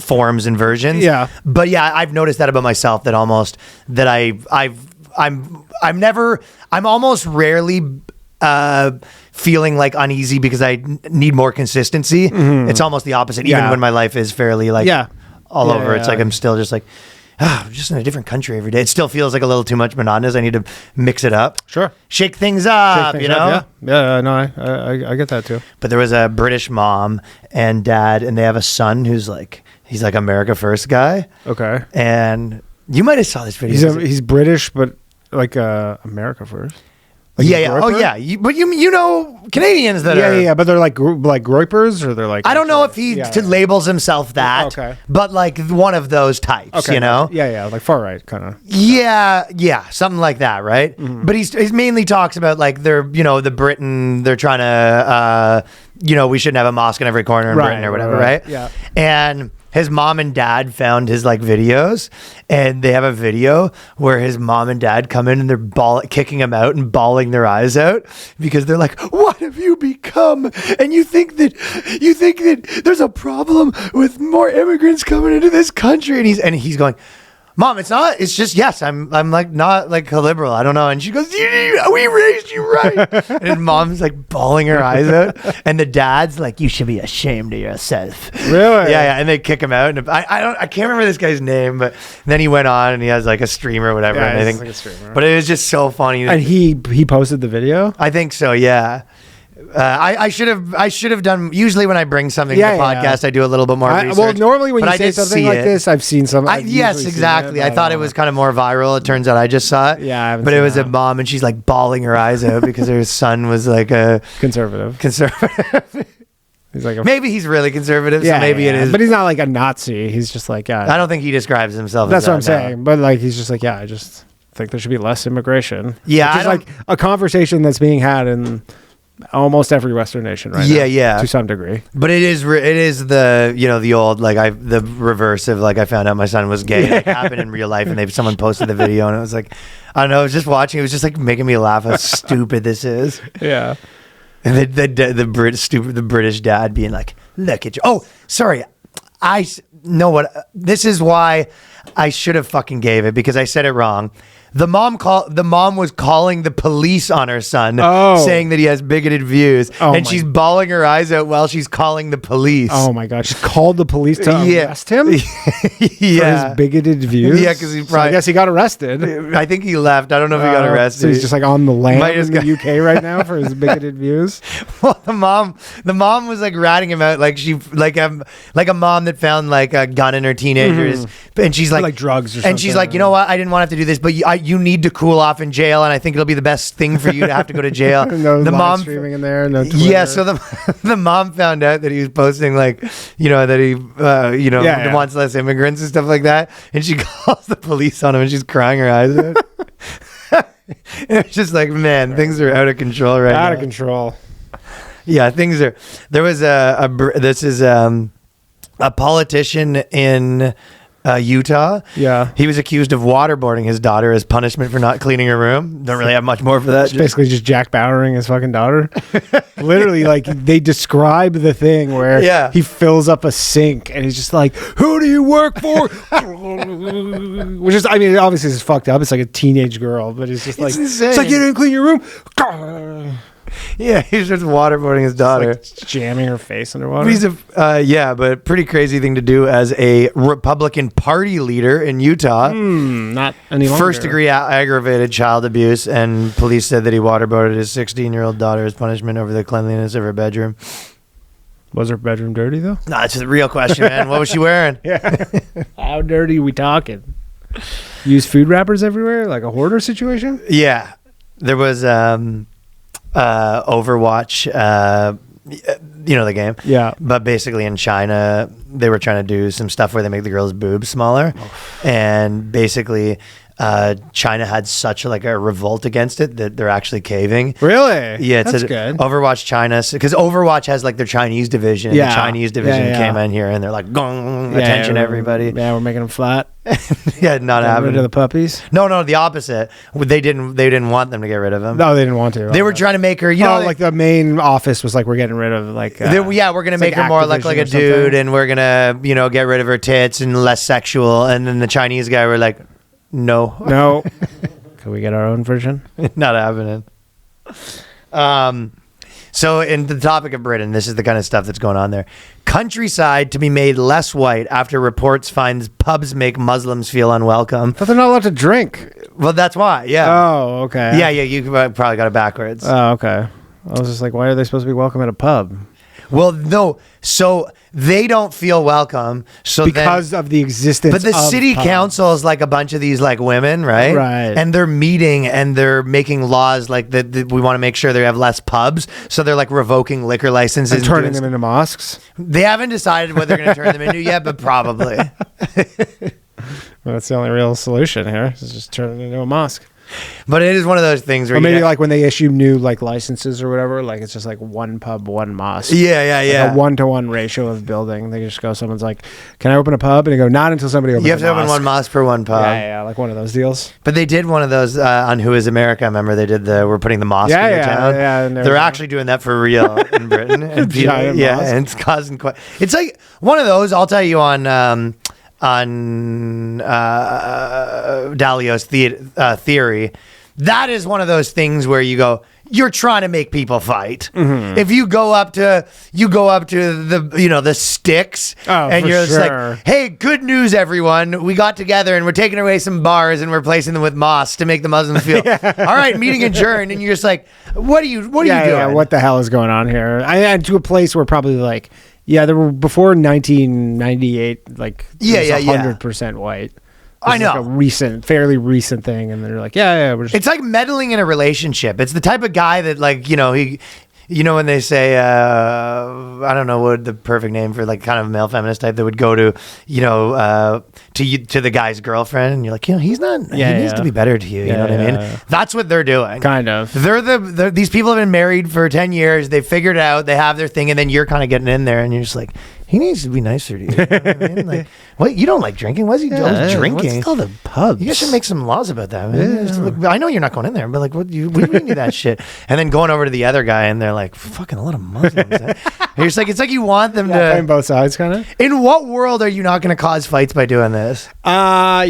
forms and versions. Yeah. But yeah, I've noticed that about myself that I'm almost rarely feeling like uneasy because I need more consistency. Mm-hmm. It's almost the opposite. Even when my life is fairly like all over. It's like I'm still just like, I'm just in a different country every day. It still feels like a little too much monotonous. I need to mix it up. Sure. Shake things up, Yeah, no, I get that too. But there was a British mom and dad, and they have a son who's like, he's like America First guy. Okay. And you might have saw this video. He's British, but like America First. Like Oh, yeah. But you know Canadians that are... Yeah, but they're like groypers, or they're like... I don't know if he labels himself that, but like one of those types, Yeah, like far right kind of. Yeah, something like that, right? Mm-hmm. But he's mainly talks about like they're trying to, we shouldn't have a mosque in every corner in Britain or whatever, right? Yeah. And his mom and dad found his like videos, and they have a video where his mom and dad come in and they're kicking him out and bawling their eyes out because they're like, "What have you become?" And you think that there's a problem with more immigrants coming into this country, and he's going, "Mom, it's not. It's just yes. I'm like not like a liberal. I don't know." And she goes, "We raised you right." And his mom's like bawling her eyes out, and the dad's like, "You should be ashamed of yourself." Really? Yeah. And they kick him out. And I can't remember this guy's name, but then he went on and he has like a stream or whatever. Yeah, and I think, like a streamer. But it was just so funny. And he posted the video. I think so. Yeah. I should have done. Usually, when I bring something to the podcast, I do a little bit more research. Well, normally when you say something like this, I've seen some. Yes, exactly. I thought it was kind of more viral. It turns out I just saw it. Yeah, but it was a mom, and she's like bawling her eyes out because her son was like a conservative. He's like maybe he's really conservative, so maybe it is. But he's not like a Nazi. He's just like I don't think he describes himself. That's as what I'm saying. But like he's just like I just think there should be less immigration. Yeah, it's like a conversation that's being had in almost every Western nation right now. Yeah, to some degree. But it is the the old the reverse of like I found out my son was gay. It happened in real life, and someone posted the video, and it was like I don't know. I was just watching. It was just like making me laugh how stupid this is. Yeah. And the British dad being like, "Look at you." Oh, sorry. I know what. This is why I should have fucking gave it because I said it wrong. The mom was calling the police on her son, saying that he has bigoted views, and she's bawling her eyes out while she's calling the police. Oh my god! She called the police to arrest him for his bigoted views. Yeah, because I guess he got arrested. I think he left. I don't know if he got arrested. So he's just like on the lam in the UK right now for his bigoted views. Well, the mom was like ratting him out like a mom that found like a gun in her teenagers, and she's like drugs or something. And she's like, you know what? I didn't want to have to do this, but you need to cool off in jail, and I think it'll be the best thing for you to have to go to jail. No the live mom streaming in there. No Twitter. Yeah, so the mom found out that he was posting like, that he wants less immigrants and stuff like that, and she calls the police on him, and she's crying her eyes out. And it's just like, man, things are out of control right now. Out of control. Yeah, things are. There was a politician in Utah. Yeah. He was accused of waterboarding his daughter as punishment for not cleaning her room. Don't really have much more for that. It's basically just Jack Bowering his fucking daughter. Literally, like, they describe the thing where he fills up a sink and he's just like, who do you work for? Which is, I mean, obviously it's fucked up. It's like a teenage girl, but it's just like, insane. It's like, you didn't clean your room. Yeah, he's just waterboarding his daughter. Like jamming her face underwater. He's but pretty crazy thing to do as a Republican Party leader in Utah. Not any longer. First degree aggravated child abuse, and police said that he waterboarded his 16-year-old daughter as punishment over the cleanliness of her bedroom. Was her bedroom dirty though? No, it's a real question, man. What was she wearing? Yeah. How dirty are we talking? Use food wrappers everywhere, like a hoarder situation? Yeah. There was Overwatch, the game. Yeah. But basically in China, they were trying to do some stuff where they make the girls' boobs smaller. And basically China had such like a revolt against it that they're actually caving. Really? Yeah, it's That's good. Overwatch China, because Overwatch has like their Chinese division. And Yeah. the Chinese division Yeah. came in here and they're like, gong, attention everybody. Yeah, we're making them flat. Yeah, not Get having rid of the puppies. No, the opposite. They didn't want them to get rid of them. No, they didn't want to. They were trying to make her, like the main office was like, we're getting rid of like. we're going to make her more like a dude, and we're going to, get rid of her tits and less sexual. And then the Chinese guy were like, no. No. Can we get our own version? Not happening. So in the topic of Britain, this is the kind of stuff that's going on there. Countryside to be made less white after reports finds pubs make Muslims feel unwelcome. But they're not allowed to drink. Well, that's why. Yeah. Oh, okay. Yeah. You probably got it backwards. Oh, okay. I was just like, why are they supposed to be welcome at a pub? Well, no. So they don't feel welcome. So because of the existence. But the city council is like a bunch of these like women, right? Right. And they're meeting and they're making laws like that. We want to make sure they have less pubs. So they're like revoking liquor licenses and turning them into mosques. They haven't decided what they're going to turn them into yet, but probably. Well, that's the only real solution here. Is just turn it into a mosque. But it is one of those things where or maybe like when they issue new like licenses or whatever, like it's just like one pub, one mosque. Yeah. Like a 1-to-1 ratio of building. They just go, someone's like, "Can I open a pub?" And they go, "Not until somebody opens." You have to open one mosque per one pub. Yeah, like one of those deals. But they did one of those on Who Is America. Remember they did we're putting the mosque in your town. Yeah, they're actually doing that for real in Britain. And Giant mosque. and it's causing quite. It's like one of those. I'll tell you on Dalio's theory. That is one of those things where you go, you're trying to make people fight. Mm-hmm. If you go up to the sticks and you're just like, hey, good news, everyone. We got together and we're taking away some bars and we're replacing them with mosques to make the Muslims feel, all right, meeting adjourned. And you're just like, what are you doing? Yeah, what the hell is going on here? And to a place where probably like, there were before 1998, like 100% white. I know. Like a fairly recent thing, and they're like, we're just... It's like meddling in a relationship. It's the type of guy that, like, when they say, I don't know what the perfect name for like kind of male feminist type that would go to, to the guy's girlfriend, and you're like, he's not. He needs to be better to you. You know what I mean? That's what they're doing. Kind of. These people have been married for 10 years. They figured it out. They have their thing, and then you're kind of getting in there, and you're just like, he needs to be nicer to you. You know what I mean? Like, what? You don't like drinking? Why is he always drinking? What's all the pubs? You guys should make some laws about that. Man. I know you're not going in there, but like, we really need that shit. And then going over to the other guy, and they're like, fucking a lot of Muslims. It's like you want them to playing both sides, kind of. In what world are you not going to cause fights by doing this? I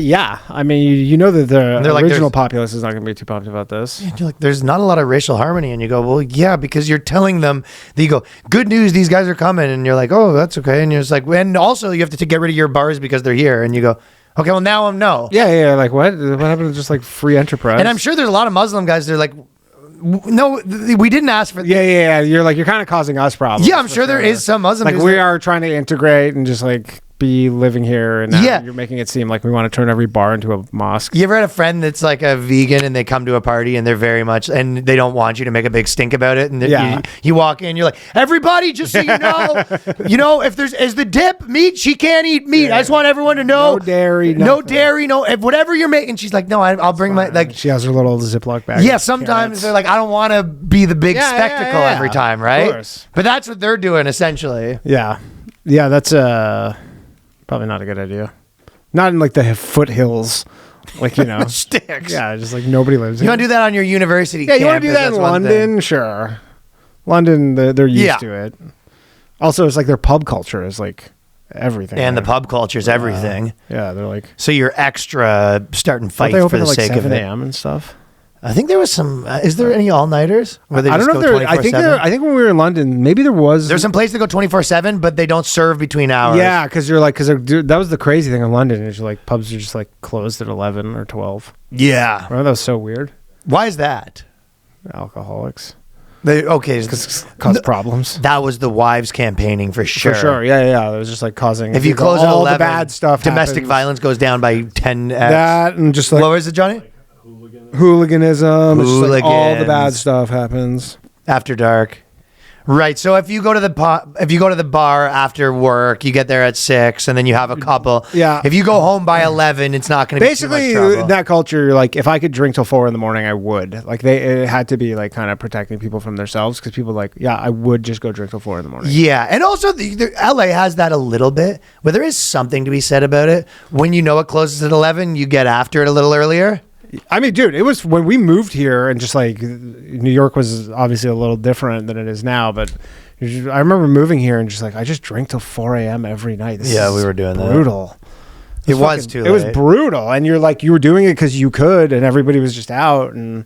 mean, you know that the original populace is not going to be too pumped about this. Yeah, you're like, there's not a lot of racial harmony, and you go, well, yeah, because you're telling them. You go, good news, these guys are coming, and you're like, oh, that's okay, and you're just like, and also you have to get rid of your bars because they're here, and you go, okay, well now I'm no. Yeah, like what happened to just like free enterprise? And I'm sure there's a lot of Muslim guys. They're like, no, we didn't ask for. Yeah. You're kind of causing us problems. Yeah, I'm sure there is some Muslim. Like we are trying to integrate and just like be living here, and now Yeah. you're making it seem like we want to turn every bar into a mosque. You ever had a friend that's like a vegan and they come to a party and they're very much, and they don't want you to make a big stink about it, and you walk in, you're like, everybody, just so you know, if is the dip meat, she can't eat meat. I just want everyone to know, No dairy, no nothing. dairy, no if whatever you're making. She's like, no, I'll bring my like. She has her little Ziploc bag. Yeah, of sometimes carrots. they're like, I don't want to be the big spectacle every time, right? Of course. But that's what they're doing essentially. Yeah, that's probably not a good idea. Not in like the foothills, like, you know, Sticks. yeah, just like nobody lives. You want to do that on your university? Yeah, you want to do campus, that in that's one thing. London? Sure. London, they're used Yeah. to it. Also, it's like their pub culture is like everything. And the there. pub culture is everything. Yeah, they're like. So you're extra starting Don't fights they for open the at like sake of 7 it. a.m. and stuff? I think there was some. Is there any all nighters? Where they I don't just know go if there. I think 24/7? I think when we were in London, maybe there was. There's some places that go 24/7, but they don't serve between hours. Yeah, because you're like, that was the crazy thing in London is like pubs are just like closed at 11 or 12. Yeah. Remember that was so weird. Why is that? Alcoholics Okay. cause problems. That was the wives campaigning for sure. For sure, yeah. It was just like causing. If you close at all 11, the bad stuff, domestic happens. violence goes down by 10x. That and just like What was it, Johnny? hooliganism. It's just like all the Hooligans. bad stuff happens. After dark. Right. So if you go to the bar after work, you get there at 6, and then you have a couple. Yeah. If you go home by 11, it's not going to be Basically, too much trouble. that culture, like, if I could drink till 4 a.m, I would. Like, it had to be like kind of protecting people from themselves because people like, yeah, I would just go drink till 4 a.m. Yeah, and also LA has that a little bit, but there is something to be said about it. When you know it closes at 11, you get after it a little earlier. I mean, dude, it was when we moved here, and just like New York was obviously a little different than it is now, but I remember moving here and just like, I just drink till 4 a.m. every night. This Yeah, is we were doing that. brutal. It was too late. It was brutal, and you're like, you were doing it because you could, and everybody was just out, and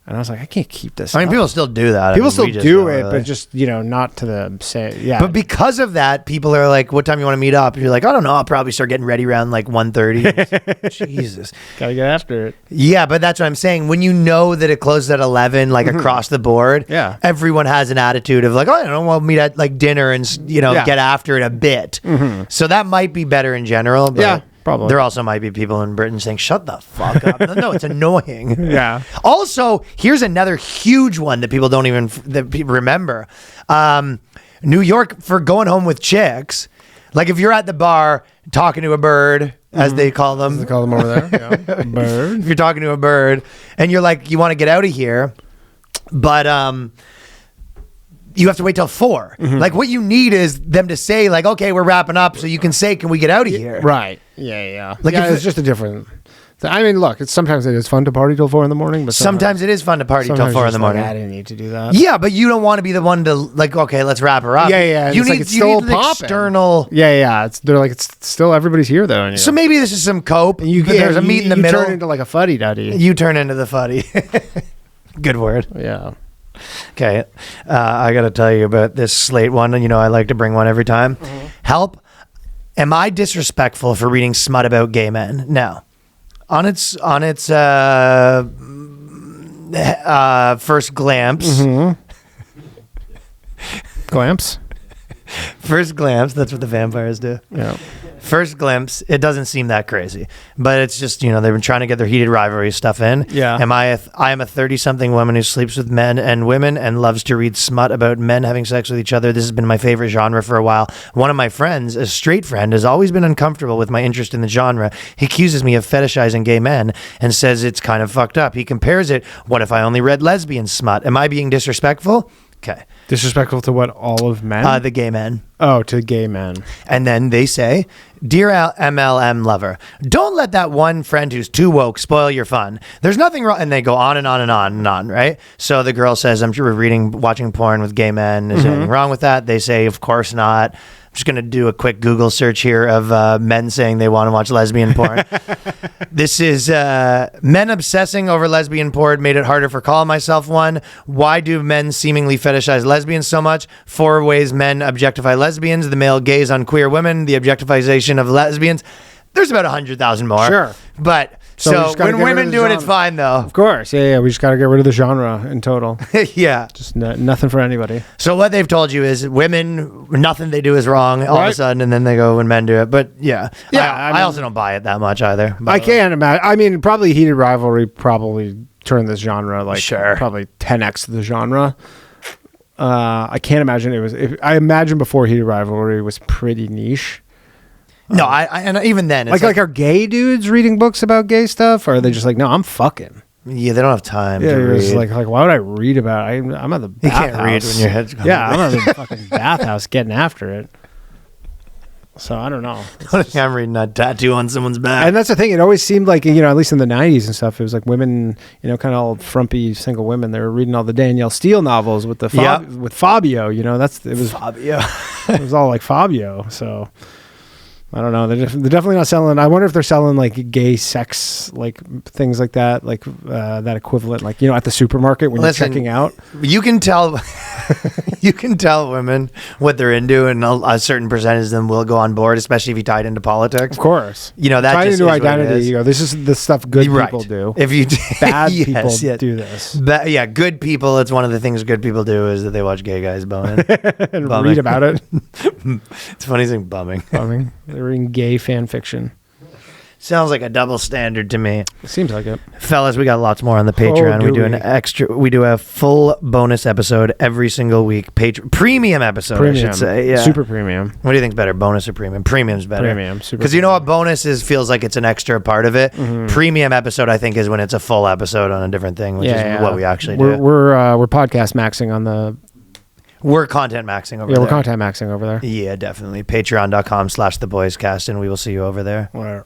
I was like, I can't keep this. I mean, up. people still do that. People I mean, still we just do don't it, really. but just, you know, not to the same. Yeah. But because of that, people are like, what time you want to meet up? You're like, I don't know. I'll probably start getting ready around like 1:30. Jesus. Gotta get after it. Yeah, but that's what I'm saying. When you know that it closes at 11, like across the board, Yeah. everyone has an attitude of like, oh, I don't know, we'll meet at like dinner and, Yeah. get after it a bit. So that might be better in general. But Yeah, probably. There also might be people in Britain saying, shut the fuck up. No, it's annoying. Yeah. Also, here's another huge one that people don't even remember. New York, for going home with chicks, like if you're at the bar talking to a bird, as they call them. They call them over there. Yeah. Bird. If you're talking to a bird and you're like, you want to get out of here, but you have to wait till 4. Like what you need is them to say like, okay, we're wrapping up, so you can say, can we get out of here? Right. Yeah. Like Yeah, if it's just a different. I mean, look, sometimes it is fun to party till 4 a.m, but Sometimes it is fun to party till 4 you're in the just like, morning. I didn't need to do that. Yeah, but you don't want to be the one to like, okay, let's wrap her up. Yeah. You It's need, like it's you still need the popping. external. Yeah. They're like, it's still everybody's here though. And So maybe this is some cope. There's a meet in the you middle. turn into like a fuddy duddy. You turn into the fuddy. Good word. Yeah. Okay. I got to tell you about this Slate one. And I like to bring one every time. Help. Am I disrespectful for reading smut about gay men? No. On its first glance, Glamps. first glance, that's what the vampires do. Yeah. First glimpse, it doesn't seem that crazy, but it's just, they've been trying to get their heated rivalry stuff in. Yeah. I am a 30-something woman who sleeps with men and women and loves to read smut about men having sex with each other. This has been my favorite genre for a while. One of my friends, a straight friend, has always been uncomfortable with my interest in the genre. He accuses me of fetishizing gay men and says it's kind of fucked up. He compares it, what if I only read lesbian smut? Am I being disrespectful? Okay. Disrespectful to what? All of men? The gay men. Oh, to gay men. And then they say, Dear MLM lover, don't let that one friend who's too woke spoil your fun. There's nothing wrong. And they go on and on and on and on, right? So the girl says, I'm sure we're watching porn with gay men. Is there anything wrong with that? They say, of course not. I'm just going to do a quick Google search here of men saying they want to watch lesbian porn. This is men obsessing over lesbian porn made it harder for calling myself one. Why do men seemingly fetishize lesbians so much? 4 ways men objectify lesbians. The male gaze on queer women. The objectification of lesbians. There's about 100,000 more. Sure. But So we So just gotta when get rid women of the do it, it's genre. fine though. Of course, yeah. We just got to get rid of the genre in total. Yeah. Just nothing for anybody. So what they've told you is women, nothing they do is wrong all of a Right. sudden, and then they go when men do it. But yeah, I mean- also don't buy it that much either. by I the way. can't imagine. I mean, probably Heated Rivalry probably turned this genre like Sure. probably 10x the genre. I can't imagine it was. I imagine before Heated Rivalry was pretty niche. No, and even then, it's Like are gay dudes reading books about gay stuff, or are they just like, no, I'm fucking? yeah, they don't have time Yeah, to you're read. just like why would I read about it? I'm at the You bathhouse. can't read when your head's going. Yeah, I'm at the fucking bathhouse getting after it. So I don't know. I'm reading a tattoo on someone's back. And that's the thing. It always seemed like, at least in the 90s and stuff, it was like women, kind of old frumpy single women. They were reading all the Danielle Steele novels with with Fabio. It was Fabio. it was all like Fabio. So I don't know. They're definitely not selling. I wonder if they're selling like gay sex, like things like that, like that equivalent, like at the supermarket when Listen, you're checking out. You can tell, you can tell women what they're into, and a certain percentage of them will go on board, especially if you tie it into politics. Of course, that tied just into is what it identity. is. This is the stuff good Right. people do. If you Bad yes, people yeah. do this Good people. It's one of the things good people do is that they watch gay guys boning. and Bumming. read about it. It's funny saying bumming. Bumming. They're reading gay fan fiction. Sounds like a double standard to me. It seems like it. Fellas, we got lots more on the Patreon. We do a full bonus episode every single week. Premium episode, I should say. Yeah. Super premium. What do you think's better, bonus or premium? Premium's better. Premium. Super. Because what bonus feels like it's an extra part of it. Mm-hmm. Premium episode, I think, is when it's a full episode on a different thing, which is what we actually do. We're podcast maxing on the. We're content maxing over there. Yeah, we're content maxing over there. Yeah, definitely. Patreon.com/theboyscast, and we will see you over there. Where